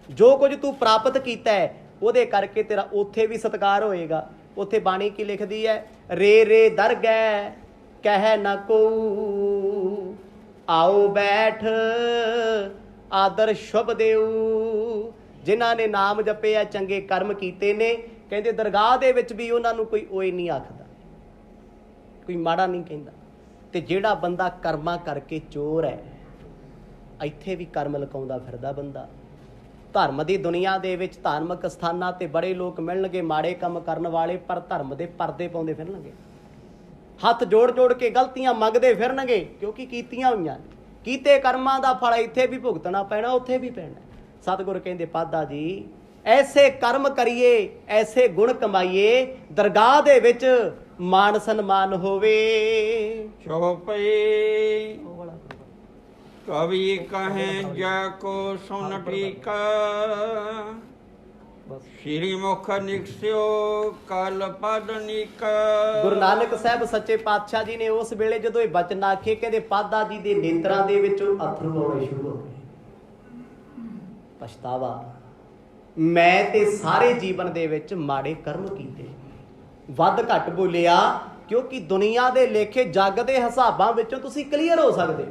ਜੋ ਕੁਝ ਤੂੰ ਪ੍ਰਾਪਤ ਕੀਤਾ ਹੈ ਉਹਦੇ ਕਰਕੇ ਤੇਰਾ ਉੱਥੇ ਵੀ ਸਤਿਕਾਰ ਹੋਏਗਾ। ਉੱਥੇ ਬਾਣੀ ਕੀ ਲਿਖਦੀ ਹੈ? ਰੇ ਰੇ ਦਰਗਹਿ ਕਹਿ ਨਾ ਕੋ, ਆਓ ਬੈਠ ਆਦਰ ਸ਼ੁਭ ਦੇਉ। ਜਿਨ੍ਹਾਂ ਨੇ ਨਾਮ ਜਪਿਆ, ਚੰਗੇ ਕਰਮ ਕੀਤੇ ਨੇ, ਕਹਿੰਦੇ ਦਰਗਾਹ ਦੇ ਵਿੱਚ ਵੀ ਉਹਨਾਂ ਨੂੰ ਕੋਈ ਓਏ ਨਹੀਂ ਆਖਦਾ, ਕੋਈ ਮਾੜਾ ਨਹੀਂ ਕਹਿੰਦਾ। ਤੇ ਜਿਹੜਾ ਬੰਦਾ ਕਰਮਾਂ ਕਰਕੇ ਚੋਰ ਹੈ, ਇੱਥੇ ਵੀ ਕਰਮ ਲਕਾਉਂਦਾ ਫਿਰਦਾ ਬੰਦਾ। ਧਰਮ ਦੀ ਦੁਨੀਆ ਦੇ ਵਿੱਚ ਧਾਰਮਿਕ ਸਥਾਨਾਂ ਤੇ ਬੜੇ ਲੋਕ ਮਿਲਣਗੇ ਮਾੜੇ ਕੰਮ ਕਰਨ ਵਾਲੇ, ਪਰ ਧਰਮ ਦੇ ਪਰਦੇ ਪਾਉਂਦੇ ਫਿਰਨਗੇ, ਹੱਥ ਜੋੜ ਜੋੜ ਕੇ ਗਲਤੀਆਂ ਮੰਗਦੇ ਫਿਰਨਗੇ, ਕਿਉਂਕਿ ਕੀਤੀਆਂ ਹੋਈਆਂ ਨੇ। ਕੀਤੇ ਕਰਮਾਂ ਦਾ ਫਲ ਇੱਥੇ ਵੀ ਭੁਗਤਣਾ ਪੈਣਾ, ਉੱਥੇ ਵੀ ਪੈਣਾ। ਸਤਿਗੁਰ ਕਹਿੰਦੇ ਪਾਦਾ ਜੀ ਐਸੇ ਕਰਮ ਕਰੀਏ, ਐਸੇ ਗੁਣ ਕਮਾਈਏ, ਦਰਗਾਹ ਦੇ ਵਿੱਚ ਮਾਨ ਸਨਮਾਨ ਹੋਵੇ। ਚੌਪਈ ਕਵੀ ਕਹੇ ਜਾ ਕੋ ਸੁਨ ਠੀਕਾ, ਸ਼੍ਰੀ ਮੁਖ ਨਿਕਸਿਓ ਕਲ ਪਦ ਨੀਕਾ। ਗੁਰੂ ਨਾਨਕ ਸਾਹਿਬ ਸੱਚੇ ਪਾਤਸ਼ਾਹ ਜੀ ਨੇ ਉਸ ਵੇਲੇ ਜਦੋਂ ਇਹ ਬਚਨ ਆਖੇ, ਕਹਿੰਦੇ ਪਾਦਾ ਜੀ ਦੇ ਨੇਤਰਾਂ ਦੇ ਵਿੱਚੋਂ ਅਥਰੂ ਆਉਣੇ ਸ਼ੁਰੂ ਹੋ ਗਏ। ਪਛਤਾਵਾ, ਮੈਂ ਤੇ ਸਾਰੇ ਜੀਵਨ ਦੇ ਵਿੱਚ ਮਾੜੇ ਕਰਮ ਕੀਤੇ, ਵੱਧ ਘੱਟ ਬੋਲਿਆ, ਕਿਉਂਕਿ ਦੁਨੀਆ ਦੇ ਲੇਖੇ ਜੱਗ ਦੇ ਹਿਸਾਬਾਂ ਵਿੱਚੋਂ ਤੁਸੀਂ ਕਲੀਅਰ ਹੋ ਸਕਦੇ।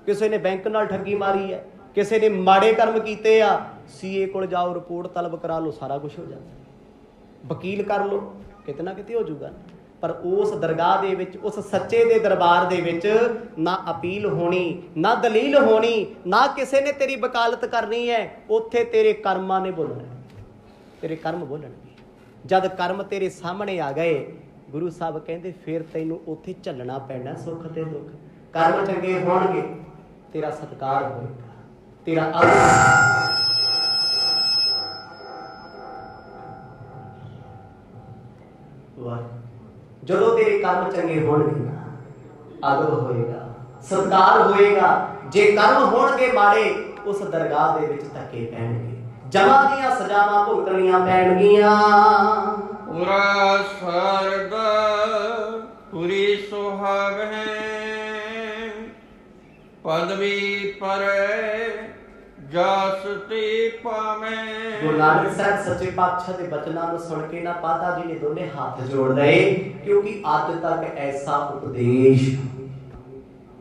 ਕਿਸੇ ਨੇ ਬੈਂਕ ਨਾਲ ਠੱਗੀ ਮਾਰੀ ਹੈ, ਕਿਸੇ ਨੇ ਮਾੜੇ ਕਰਮ ਕੀਤੇ ਆ, ਸੀਏ ਕੋਲ ਜਾਓ, ਰਿਪੋਰਟ ਤਲਬ ਕਰਾ ਲਓ, ਸਾਰਾ ਕੁਝ ਹੋ ਜਾਂਦਾ। ਵਕੀਲ ਕਰ ਲਓ, ਕਿਤੇ ਨਾ ਕਿਤੇ ਹੋ ਜਾਊਗਾ। ਪਰ ਉਸ ਦਰਗਾਹ ਦੇ ਵਿੱਚ, ਉਸ ਸੱਚੇ ਦੇ ਦਰਬਾਰ ਦੇ ਵਿੱਚ ਨਾ ਅਪੀਲ ਹੋਣੀ, ਨਾ ਦਲੀਲ ਹੋਣੀ, ਨਾ ਕਿਸੇ ਨੇ ਤੇਰੀ ਵਕਾਲਤ ਕਰਨੀ ਹੈ। ਉੱਥੇ ਤੇਰੇ ਕਰਮਾਂ ਨੇ ਬੋਲਣਾ, ਤੇਰੇ ਕਰਮ ਬੋਲਣਗੇ। ਜਦ ਕਰਮ ਤੇਰੇ ਸਾਹਮਣੇ ਆ ਗਏ, ਗੁਰੂ ਸਾਹਿਬ ਕਹਿੰਦੇ ਫਿਰ ਤੈਨੂੰ ਉੱਥੇ ਝੱਲਣਾ ਪੈਣਾ ਸੁੱਖ ਤੇ ਦੁੱਖ। ਕਰਮ ਚੰਗੇ ਹੋਣਗੇ, ਤੇਰਾ ਸਤਿਕਾਰ ਹੋਏਗਾ, ਤੇਰਾ ਜਦੋਂ ਤੇਰੇ ਕਰਮ ਚੰਗੇ ਹੋਣਗੇ ਨਾ, ਆਦਰ ਹੋਏਗਾ, ਸਤਿਕਾਰ ਹੋਏਗਾ। ਜੇ ਕਰਮ ਹੋਣਗੇ ਮਾੜੇ, ਉਸ ਦਰਗਾਹ ਦੇ ਵਿੱਚ ਧੱਕੇ ਪੈਣਗੇ, ਜਮਾਂ ਦੀਆਂ ਸਜ਼ਾਵਾਂ ਭੁਗਤਣੀਆਂ ਪੈਣਗੀਆਂ। ਪੂਰਾ ਸਰਦ ਪੂਰੀ ਸੁਹਾਗ ਹੈ, ਪਦਵੀ ਪਰ ਜਸ ਤੇ ਪਾਵੇਂ। ਗੁਰੂ ਨਾਨਕ ਸਾਹਿਬ ਸੱਚੇ ਪਾਤਸ਼ਾਹ ਦੇ ਬਚਨਾਂ ਨੂੰ ਸੁਣ ਕੇ ਨਾ ਪਾਤਾ ਜੀ ਨੇ ਦੋਨੇ ਹੱਥ ਜੋੜ ਲਏ, ਕਿਉਂਕਿ ਅੱਜ ਤੱਕ ਐਸਾ ਉਪਦੇਸ਼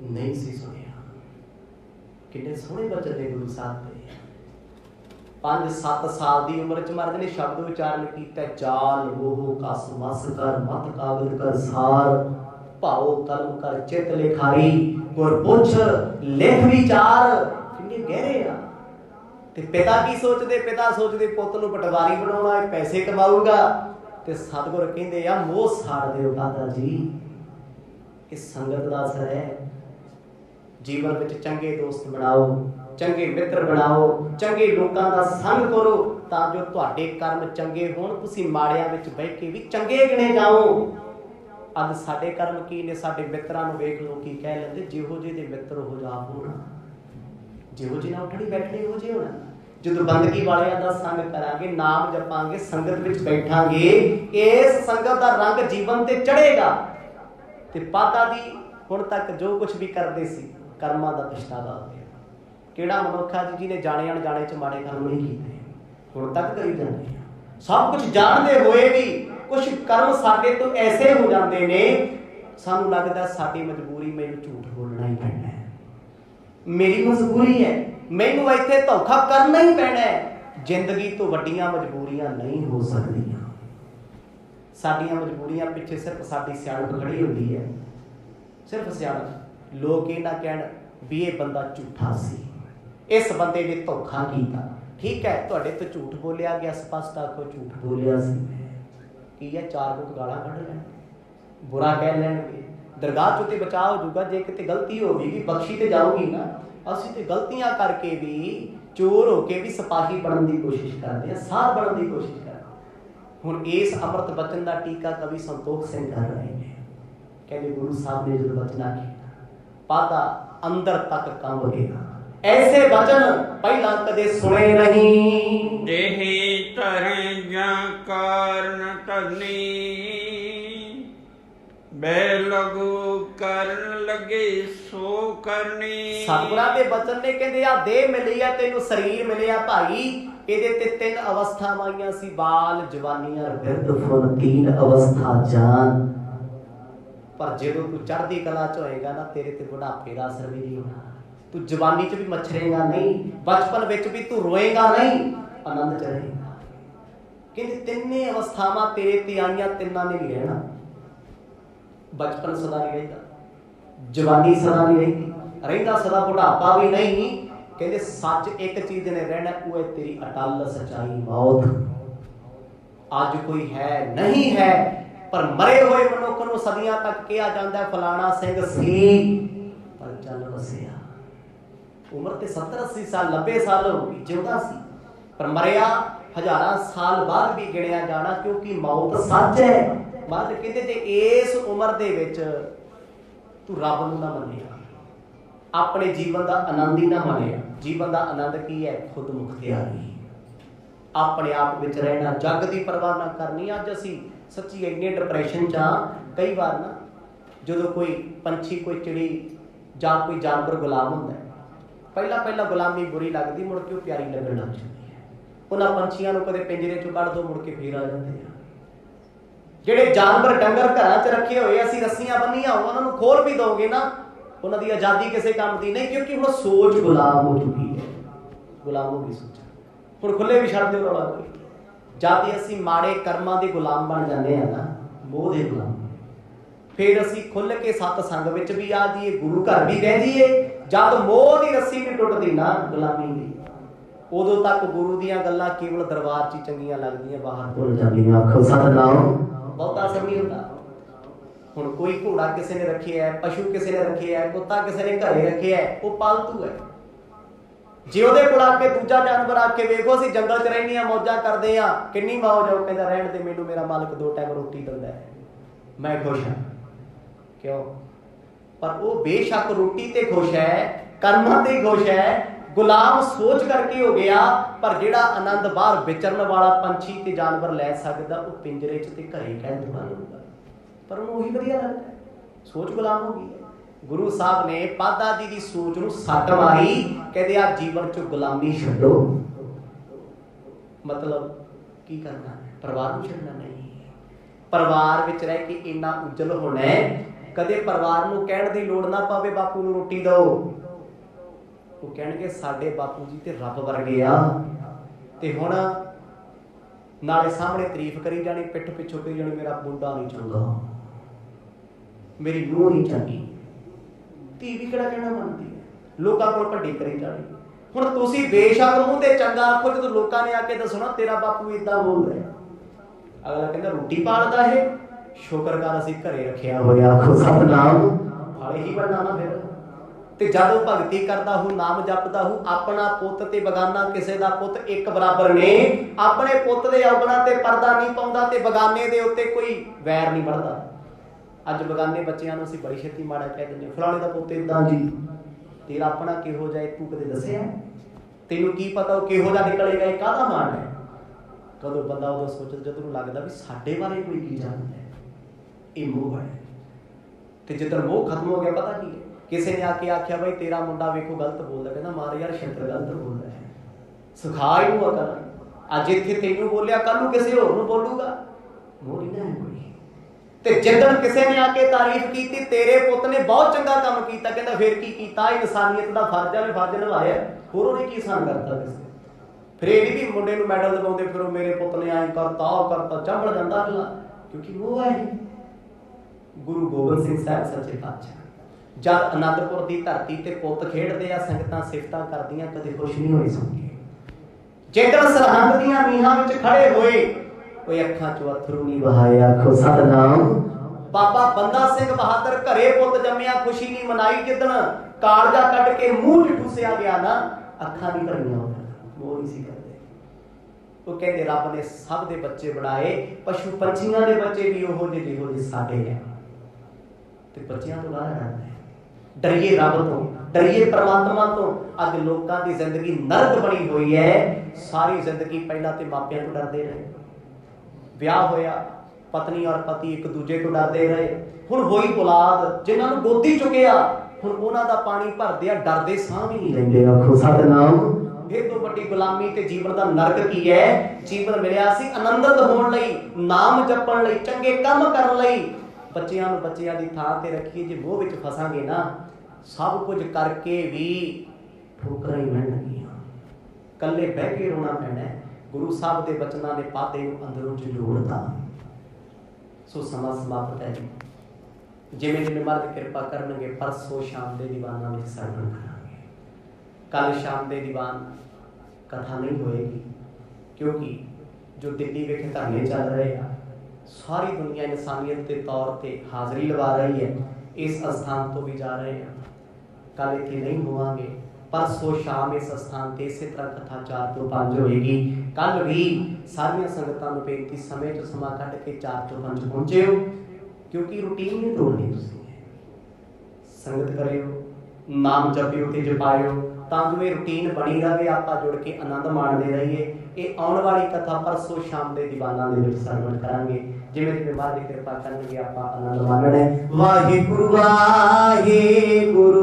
ਨਹੀਂ ਸੀ ਸੁਣਿਆ। ਕਿੰਨੇ ਸੋਹਣੇ ਬਚਨ ਨੇ ਗੁਰੂ ਸਾਹਿਬ ਦੇ। 5-7 ਸਾਲ ਦੀ ਉਮਰ ਚ ਮਰਦ ਨੇ ਸ਼ਬਦ ਉਚਾਰਨ ਕੀਤਾ, ਚਾਲ ਮੋਹ ਕਸ ਮਸ ਕਰ ਮਤ ਕਾਗਦ ਕਰ ਸਾਰ, ਭਾਉ ਕਲਮ ਕਰ ਚਿਤ ਲਿਖਾਰੀ, ਗੁਰ ਪੁੱਛ ਲਿਖ ਵਿਚਾਰ। ਕਿੰਨੇ ਗਹਿਰੇ ਆ। ਤੇ ਪਿਤਾ ਕੀ ਸੋਚਦੇ? ਪਿਤਾ ਸੋਚਦੇ ਪੁੱਤ ਨੂੰ ਪਟਵਾਰੀ ਬਣਾਉਣਾ, ਪੈਸੇ ਕਮਾਊਗਾ। ਤੇ ਸਤਿਗੁਰ ਕਹਿੰਦੇ ਆ ਮੋਹ ਸਾੜ ਦਿਓ ਦਾਦਾ ਜੀ, ਇਹ ਸੰਗਤ ਦਾ ਅਸਰ ਹੈ। ਜੀਵਨ ਵਿੱਚ ਚੰਗੇ ਦੋਸਤ ਬਣਾਓ, ਚੰਗੇ ਮਿੱਤਰ ਬਣਾਓ, ਚੰਗੇ ਲੋਕਾਂ ਦਾ ਸੰਗ ਕਰੋ, ਤਾਂ ਜੋ ਤੁਹਾਡੇ ਕਰਮ ਚੰਗੇ ਹੋਣ, ਤੁਸੀਂ ਮਾੜਿਆਂ ਵਿੱਚ ਬਹਿ ਕੇ ਵੀ ਚੰਗੇ ਗਿਣੇ ਜਾਓ। ਅੱਜ ਸਾਡੇ ਕਰਮ ਕੀ ਨੇ? ਸਾਡੇ ਮਿੱਤਰਾਂ ਨੂੰ ਵੇਖ ਲੋ ਕੀ ਕਹਿ ਲੈਂਦੇ, ਜਿਹੋ ਜਿਹੇ ਦੇ ਮਿੱਤਰ ਹੋ ਜਾ ਹੋਣਾ, ਜਿਹੋ ਜਿਹੇ ਨਾਲ ਉੱਠਣੀ ਬੈਠਣੀ ਹੋ ਜੇ ਹੋਣਾ। ਜਦੋਂ ਬੰਦਗੀ ਵਾਲਿਆਂ ਦਾ ਸੰਗ ਕਰਾਂਗੇ, ਨਾਮ ਜਪਾਂਗੇ, ਸੰਗਤ ਵਿੱਚ ਬੈਠਾਂਗੇ, ਇਸ ਸੰਗਤ ਦਾ ਰੰਗ ਜੀਵਨ ਤੇ ਚੜ੍ਹੇਗਾ। ਤੇ ਪਾਤਾ ਦੀ ਹੁਣ ਤੱਕ ਜੋ ਕੁਝ ਵੀ ਕਰਦੇ ਸੀ, ਕਰਮਾਂ ਦਾ ਪਛਤਾਵਾ ਹੋ ਗਿਆ। ਕਿਹੜਾ ਮਨੁੱਖ ਆ ਜਿਹਨੇ ਜਾਣੇ ਅਣਜਾਣੇ ਚ ਮਾੜੇ ਕਰਮ ਨਹੀਂ ਕੀਤੇ? ਹੁਣ ਤੱਕ ਕਰੀ ਜਾਂਦੇ ਆ। ਸਭ ਕੁਝ ਜਾਣਦੇ ਹੋਏ ਵੀ ਕੁਝ ਕਰਮ ਸਾਡੇ ਤੋਂ ਐਸੇ ਹੋ ਜਾਂਦੇ ਨੇ, ਸਾਨੂੰ ਲੱਗਦਾ ਸਾਡੀ ਮਜਬੂਰੀ, ਮੈਨੂੰ ਝੂਠ ਬੋਲਣਾ ਹੀ ਪੈਣਾ ਹੈ, ਮੇਰੀ ਮਜਬੂਰੀ ਹੈ, ਮੈਨੂੰ ਇੱਥੇ ਧੋਖਾ ਕਰਨਾ ਹੀ ਪੈਣਾ ਹੈ। ਜ਼ਿੰਦਗੀ ਤੋਂ ਵੱਡੀਆਂ ਮਜਬੂਰੀਆਂ ਨਹੀਂ ਹੋ ਸਕਦੀਆਂ। ਸਾਡੀਆਂ ਮਜਬੂਰੀਆਂ ਪਿੱਛੇ ਸਿਰਫ ਸਾਡੀ ਸਿਆਣਪ ਖੜੀ ਹੁੰਦੀ ਹੈ, ਸਿਰਫ ਸਿਆਣਪ। ਲੋਕ ਇਹ ਨਾ ਕਹਿਣ ਵੀ ਇਹ ਬੰਦਾ ਝੂਠਾ ਸੀ, ਇਸ ਬੰਦੇ ਨੇ ਧੋਖਾ ਕੀਤਾ। ਠੀਕ ਹੈ, ਤੁਹਾਡੇ ਤੋਂ ਝੂਠ ਬੋਲਿਆ ਗਿਆ, ਸਪਸ਼ਟ ਆਖੋ ਝੂਠ ਬੋਲਿਆ ਸੀ। ਕੀ ਹੈ? 4 ਗੁੱਟ ਗਾਲਾਂ ਕੱਢ ਲੈਣ, ਬੁਰਾ ਕਹਿ ਲੈਣਗੇ, ਦਰਗਾਹ ਚੋਂ ਤੇ ਬਚਾਅ ਹੋ ਜਾਊਗਾ। ਜੇ ਕਿਤੇ ਗਲਤੀ ਹੋ ਗਈ ਬਖਸ਼ੀ ਤੇ ਜਾਊਗੀ ਨਾ। ਅਸੀਂ ਤੇ ਗਲਤੀਆਂ ਕਰਕੇ ਵੀ, ਚੋਰ ਹੋ ਕੇ ਵੀ ਸਿਪਾਹੀ ਬਣਨ ਦੀ ਕੋਸ਼ਿਸ਼ ਕਰਦੇ ਹਾਂ, ਸਾਧ ਬਣਨ ਦੀ ਕੋਸ਼ਿਸ਼ ਕਰਦੇ। ਹੁਣ ਇਸ ਅੰਮ੍ਰਿਤ ਬਚਨ ਦਾ ਟੀਕਾ ਕਵੀ ਸੰਤੋਖ ਸਿੰਘ ਕਰ ਰਹੇ ਨੇ। ਕਹਿੰਦੇ ਗੁਰੂ ਸਾਹਿਬ ਨੇ ਜਦੋਂ ਬਚਨਾ ਕੀਤਾ, ਪਾਦਾ ਅੰਦਰ ਤੱਕ ਕੰਬ ਗਿਆ, ਐਸੇ ਬਚਨ ਪਹਿਲਾਂ ਕਦੇ ਸੁਣੇ ਨਹੀਂ। ਦੇਹੀ ਧਰੇ ਜਾਂ ਕਾਰਨ ਧਰਨੀ, ਬੈ ਲਗੂ ਕਰਨ ਲੱਗੇ ਸੋ ਕਰਨੀ। ਸਤਿਗੁਰਾਂ ਦੇ ਬਚਨ ਨੇ ਕਹਿੰਦੇ ਆ ਦੇਹ ਮਿਲੀ ਆ ਤੈਨੂੰ, ਸਰੀਰ ਮਿਲਿਆ ਭਾਈ, ਇਹਦੇ ਤੇ 3 ਅਵਸਥਾਵਾਂ ਆਈਆਂ ਸੀ, ਬਾਲ, ਜਵਾਨੀਆਂ, ਬਿਰਧ, ਫੁੱਲ, 3 ਅਵਸਥਾ ਜਾਨ। ਪਰ ਜਦੋਂ ਤੂੰ ਚੜ੍ਹਦੀ ਕਲਾ ਚ ਹੋਏਗਾ ਨਾ, ਤੇਰੇ ਤੇ ਬੁਢਾਪੇ ਦਾ ਅਸਰ ਵੀ ਨਹੀਂ ਹੋਣਾ। ਤੂੰ ਜਵਾਨੀ ਚ ਵੀ ਮੱਛਰੇਗਾ ਨਹੀਂ, ਬਚਪਨ ਵਿੱਚ ਵੀ ਤੂੰ ਰੋਏਗਾ ਨਹੀਂ, ਆਨੰਦ ਚ ਰਹੇਗਾ। ਕਹਿੰਦੇ 3 ਅਵਸਥਾਵਾਂ ਤੇਰੇ ਤੇ ਆਈਆਂ, 3 ਨੇ ਨਹੀਂ ਰਹਿਣਾ। ਬਚਪਨ ਸਦਾ ਨਹੀਂ ਰਹਿੰਦਾ, ਜਵਾਨੀ ਸਦਾ ਨਹੀਂ ਰਹਿੰਦੀ, ਰਹਿੰਦਾ ਸਦਾ ਬੁਢਾਪਾ ਵੀ ਨਹੀਂ। ਕਹਿੰਦੇ ਸੱਚ ਇੱਕ ਚੀਜ਼ ਨੇ ਰਹਿਣਾ, ਉਹ ਹੈ ਤੇਰੀ ਅਟਲ ਸੱਚਾਈ, ਮੌਤ। ਅੱਜ ਕੋਈ ਹੈ ਨਹੀਂ ਹੈ, ਪਰ ਮਰੇ ਹੋਏ ਮਨੁੱਖ ਨੂੰ ਸਦੀਆਂ ਤੱਕ ਕਿਹਾ ਜਾਂਦਾ ਫਲਾਣਾ ਸਿੰਘ ਸੀ ਪਰ ਚੱਲ ਵਸਿਆ। ਉਮਰ ਤੇ 70-80 ਸਾਲ 90 ਸਾਲ ਹੋ ਗਈ, ਜਿਉਂਦਾ ਸੀ, ਪਰ ਮਰਿਆ ਹਜ਼ਾਰਾਂ ਸਾਲ ਬਾਅਦ ਵੀ ਗਿਣਿਆ ਜਾਣਾ, ਕਿਉਂਕਿ ਮੌਤ ਸੱਚ ਹੈ। ਮਹਾਰਾਜ ਕਹਿੰਦੇ ਜੇ ਇਸ ਉਮਰ ਦੇ ਵਿੱਚ ਤੂੰ ਰੱਬ ਨੂੰ ਨਾ ਮੰਨਿਆ, ਆਪਣੇ ਜੀਵਨ ਦਾ ਆਨੰਦ ਹੀ ਨਾ ਮਾਣਿਆ। ਜੀਵਨ ਦਾ ਆਨੰਦ ਕੀ ਹੈ? ਖੁਦ ਮੁਖਤਿਆਰੀ, ਆਪਣੇ ਆਪ ਵਿੱਚ ਰਹਿਣਾ, ਜੱਗ ਦੀ ਪਰਵਾਹ ਨਾ ਕਰਨੀ। ਅੱਜ ਅਸੀਂ ਸੱਚੀ ਇੰਨੇ ਡਿਪਰੈਸ਼ਨ 'ਚ ਆ। ਕਈ ਵਾਰ ਨਾ ਜਦੋਂ ਕੋਈ ਪੰਛੀ, ਕੋਈ ਚਿੜੀ ਜਾਂ ਕੋਈ ਜਾਨਵਰ ਗੁਲਾਮ ਹੁੰਦਾ, ਪਹਿਲਾਂ ਗੁਲਾਮੀ ਬੁਰੀ ਲੱਗਦੀ, ਮੁੜ ਕੇ ਉਹ ਪਿਆਰੀ ਲੱਗਣ ਲੱਗ ਜਾਂਦੀ ਹੈ। ਉਹਨਾਂ ਪੰਛੀਆਂ ਨੂੰ ਕਦੇ ਪਿੰਜਰੇ 'ਚੋਂ ਕੱਢ ਦੋ, ਮੁੜ ਕੇ ਫੇਰ ਆ ਜਾਂਦੇ ਆ। ਜਿਹੜੇ ਜਾਨਵਰ ਡੰਗਰ ਘਰਾਂ 'ਚ ਰੱਖੇ ਹੋਏ, ਅਸੀਂ ਰੱਸੀਆਂ ਬੰਨੀਆਂ, ਉਹਨਾਂ ਨੂੰ ਖੋਲ ਵੀ ਦੋਗੇ ਨਾ, ਉਹਨਾਂ ਦੀ ਆਜ਼ਾਦੀ ਕਿਸੇ ਕੰਮ ਦੀ ਨਹੀਂ, ਕਿਉਂਕਿ ਹੁਣ ਸੋਚ ਗੁਲਾਮ ਹੋ ਚੁੱਕੀ ਹੈ। ਗੁਲਾਮ ਹੋ ਗਈ ਸੋਚ, ਹੁਣ ਖੁੱਲੇ ਵੀ ਛੱਡ ਦਿਓ ਰੌਲਾ ਕੋਈ। ਜਦ ਅਸੀਂ ਮਾੜੇ ਕਰਮਾਂ ਦੇ ਗੁਲਾਮ ਬਣ ਜਾਂਦੇ ਆ ਨਾ, ਮੋਹ ਦੇ ਗੁਲਾਮ, ਫਿਰ ਅਸੀਂ ਖੁੱਲ ਕੇ ਸਤ ਸੰਗ ਵਿੱਚ ਵੀ ਆ ਜਾਈਏ, ਗੁਰੂ ਘਰ ਵੀ ਬਹਿ ਜਾਈਏ। ਜਦ ਮੋਹ ਦੀ ਰੱਸੀ ਵੀ ਟੁੱਟਦੀ ਨਾ ਗੁਲਾਮੀ ਦੀ, ਉਦੋਂ ਤੱਕ ਗੁਰੂ ਦੀਆਂ ਗੱਲਾਂ ਕੇਵਲ ਦਰਬਾਰ 'ਚ ਹੀ ਚੰਗੀਆਂ ਲੱਗਦੀਆਂ, ਬਾਹਰ ਭੁੱਲ ਜਾਂਦੀਆਂ। ਆਖੋ ਸਤਿਨਾਮ। ਬਹੁਤਾ ਅਸਰ ਨਹੀਂ ਹੁੰਦਾ। ਹੁਣ ਕੋਈ ਘੋੜਾ ਕਿਸੇ ਨੇ ਰੱਖਿਆ, ਪਸ਼ੂ ਕਿਸੇ ਨੇ ਰੱਖਿਆ, ਕੁੱਤਾ ਕਿਸੇ ਨੇ ਘਰੇ ਰੱਖਿਆ, ਉਹ ਪਾਲਤੂ ਹੈ। ਜੇ ਉਹਦੇ ਕੋਲ ਆ ਕੇ ਦੂਜਾ ਜਾਨਵਰ ਆ ਕੇ ਵੇਖੋ, ਅਸੀਂ ਜੰਗਲ 'ਚ ਰਹਿੰਦੀਆਂ, ਮੌਜਾਂ ਕਰਦੇ ਆ, ਕਿੰਨੀ ਮੌਜ ਆ। ਉਹ ਕਹਿੰਦਾ ਰਹਿਣ ਦੇ, ਮੈਨੂੰ ਮੇਰਾ ਮਾਲਕ 2 ਟਾਈਮ ਰੋਟੀ ਦਿੰਦਾ ਹੈ, ਮੈਂ ਖੁਸ਼ ਹਾਂ। ਕਿਉਂ? ਪਰ ਉਹ ਬੇਸ਼ੱਕ ਰੋਟੀ ਤੇ ਖੁਸ਼ ਹੈ, ਕਰਮਾਂ ਤੇ ਖੁਸ਼ ਹੈ, ਗੁਲਾਮ ਸੋਚ ਕਰਕੇ ਹੋ ਗਿਆ। ਪਰ ਜਿਹੜਾ ਆਨੰਦ ਬਾਹਰ ਵਿਚਰਨ ਵਾਲਾ ਪੰਛੀ ਤੇ ਜਾਨਵਰ ਲੈ ਸਕਦਾ, ਉਹ ਪਿੰਜਰੇ 'ਚ ਤੇ ਘਰੇ ਕਹਿ ਥੋੜਾ ਲਊਗਾ, ਪਰ ਉਹਨੂੰ ਉਹੀ ਵਧੀਆ ਲੱਗਦਾ। ਸੋਚ ਗੁਲਾਮ ਹੋ ਗਈ ਹੈ। गुरु साहब ने पादा जी की सोच नूं सट मारी, कहते आ जीवन चो गुलामी छड्डो। मतलब की करना है? परिवार नूं छड्डना नहीं, परिवार विच रह के इन्ना उज्जल होना है, कदे परिवार नूं कहण दी लोड़ ना पवे बापू नूं रोटी दो। वो कहणगे साडे बापू जी ते रब वर्गे आ, ते हुण नाले सामने तारीफ करी जानी, पिठ पिछों करी जानी मेरा मुंडा नहीं चंगा, मेरी नूंह नहीं चंगी, धी भी किहड़ा कहना मनदी है, लोकां कोल भड्डी करी जानी। हुण तुसीं बेशक मूंह ते चंगा आखो, जदों लोकां ने आके दसो ना तेरा बापू इदां बोल रहा, अगला कहंदा रोटी पालदा है, शुकर कर असीं घरे रखिया होया, आखो सतनाम, फाले ही बनना ना फिर। ते जदों भगती करदा हूँ, नाम जपदा हूँ, अपना पुੱਤ ते बगाना किसे दा पुੱਤ एक बराबर ने, अपने पुੱਤ दे औगणा ते पर्दा नहीं पाउंदा ते बगाने दे उत्ते कोई वैर नहीं बढ़दा। अज बगाने बच्चियां नूं असीं बड़ी छेती माड़ा कह दिंदे, फलाणे दा पुੱਤ इदां जी, तेरा अपना किहो जाए तू कदे दस्सिआ? तैनूं की पता वो किहो जा निकलेगा, ये काहदा मान है? कदों बंदा उदों सोचदा जदों लगदा भी साडे बारे कोई की जानदा है, ये मोह है। ते जिद्दन मोह खत्म हो गया, पता की है, किसी ने आके आख्या भाई तेरा मुंडा वेखो गलत बोलदा, कहंदा मार यार शंकर गलत बोलदा है, सिखा इहनूं अकल। अज इत्थे तैनूं बोलिया कल नूं किसी होर नूं बोलूगा, मोह नहीं ना है कोई। ते जिद्दन किसी ने आके तारीफ की तेरे पुੱਤ ने बहुत चंगा काम कीता, कहंदा फिर की कीता, इंसानियत दा फर्ज है, फर्ज निभाया, होर उहने की सान करता किसी। फिर ये नहीं भी मुंडे नूं मैडल दवाउंदे फिरो मेरे पुੱਤ ने ऐ करता ਉਹ करता, चंबड़ जांदा अगला, क्योंकि मोह है। गुरु गोबिंद सिंह साहब सच्चे पातशाह जद आनंदपुर की धरती ते पुੱਤ खेडदे आ, संगतां सिफतां करदियां, कदे खुश नहीं होए संगे। जेकर सरहंद दीआं नीहां विच खड़े होए, कोई अखां चों अथरू नहीं बहाए, आखो सतनाम। बाबा बंदा सिंह बहादुर घरे पुੱਤ जम्मिया, खुशी नहीं मनाई, जिद्दन कालजा कढ के मूंह च ठूसिया गया ना, अखां नहीं भरीआं, मोह नहीं सी करदे। वो कहते रब ने सब दे बच्चे बनाए, पशु पंछियां दे बच्चे भी ओहो जे साडे है, ते बच्चियां तो बाहर डरदे, डरिए रब तो, डरिए परमात्मा तो। अज लोगों की जिंदगी नरक बनी हुई है, सारी जिंदगी पहला तो मापियां तो डरते रहे, ब्याह होया पत्नी और पति एक दूजे तो डरते रहे, हुण होई औलाद जिन्हां नूं गोदी चुकिया, हुण उन्हां दा पानी भरदे आ, डरदे साह भी नहीं लैंदे, आखो सतनाम। ਇਹ ਤੋਂ ਵੱਡੀ ਗੁਲਾਮੀ ਤੇ ਜੀਵਨ ਦਾ ਨਰਕ ਕੀ ਹੈ? ਜੀਵਨ ਮਿਲਿਆ ਸੀ ਆਨੰਦਿਤ ਹੋਣ ਲਈ, ਨਾਮ ਜਪਣ ਲਈ, ਚੰਗੇ ਕੰਮ ਕਰਨ ਲਈ। ਬੱਚਿਆਂ ਨੂੰ ਬੱਚਿਆਂ ਦੀ ਥਾਂ ਤੇ ਰੱਖੀਏ, ਜੇ ਮੋਹ ਵਿੱਚ ਫਸਾਂਗੇ ਨਾ, ਸਭ ਕੁਝ ਕਰਕੇ ਵੀ ਠੋਕਰਾਂ ਹੀ ਮਿਲਣਗੀਆਂ, ਕੱਲੇ ਬਹਿ ਕੇ ਰੋਣਾ ਪੈਣਾ। ਗੁਰੂ ਸਾਹਿਬ ਦੇ ਬਚਨਾਂ ਨੇ ਪਾਦੇ ਨੂੰ ਅੰਦਰੋਂ ਜਲੋੜਤਾ। ਸੋ ਸਮਾਂ ਸਮਾਪਤ ਹੈ ਜੀ, ਜਿਵੇਂ ਜਿਵੇਂ ਮਰਦ ਕਿਰਪਾ ਕਰਨਗੇ ਪਰਸੋਂ ਸ਼ਾਮ ਦੇ ਦੀਵਾਨਾਂ ਵਿੱਚ ਸਰਵਣ ਕਰਾਂਗੇ। कल शाम के दीवान कथा नहीं होएगी, क्योंकि जो दिल्ली विच धरने चल रहे हैं, सारी दुनिया इंसानियत के तौर पर हाज़री लगा रही है, इस स्थान तो भी जा रहे हैं। कल इत्थे नहीं होवांगे, परसों शाम इस स्थान पर इस तरह कथा 4 ਤੋਂ 5 होएगी। कल भी सारिया संगतां नूं बेनती समय चो समा कढ के 4 ਤੋਂ 5 पहुंचे हो, क्योंकि रूटीन नहीं तोड़नी, तुसीं संगत करियो, नाम जपियो ते जपायो, ਤਾਂ ਜੋ ਇਹ ਰੂਟੀਨ ਬਣੀ ਰਹੇ, ਆਪਾਂ ਜੁੜ ਕੇ ਆਨੰਦ ਮਾਣਦੇ ਰਹੀਏ। ਇਹ ਆਉਣ ਵਾਲੀ ਕਥਾ ਪਰਸੋਂ ਸ਼ਾਮ ਦੇ ਦੀਵਾਨਾਂ ਦੇ ਵਿੱਚ ਸਰਵਣ ਕਰਾਂਗੇ। ਜਿਵੇਂ ਜਿਵੇਂ ਮਹਾਰਾਜ ਦੀ ਕਿਰਪਾ ਕਰਨਗੇ ਆਪਾਂ ਆਨੰਦ ਮਾਣਨਾ ਹੈ। ਵਾਹਿਗੁਰੂ ਵਾਹਿਗੁਰੂ।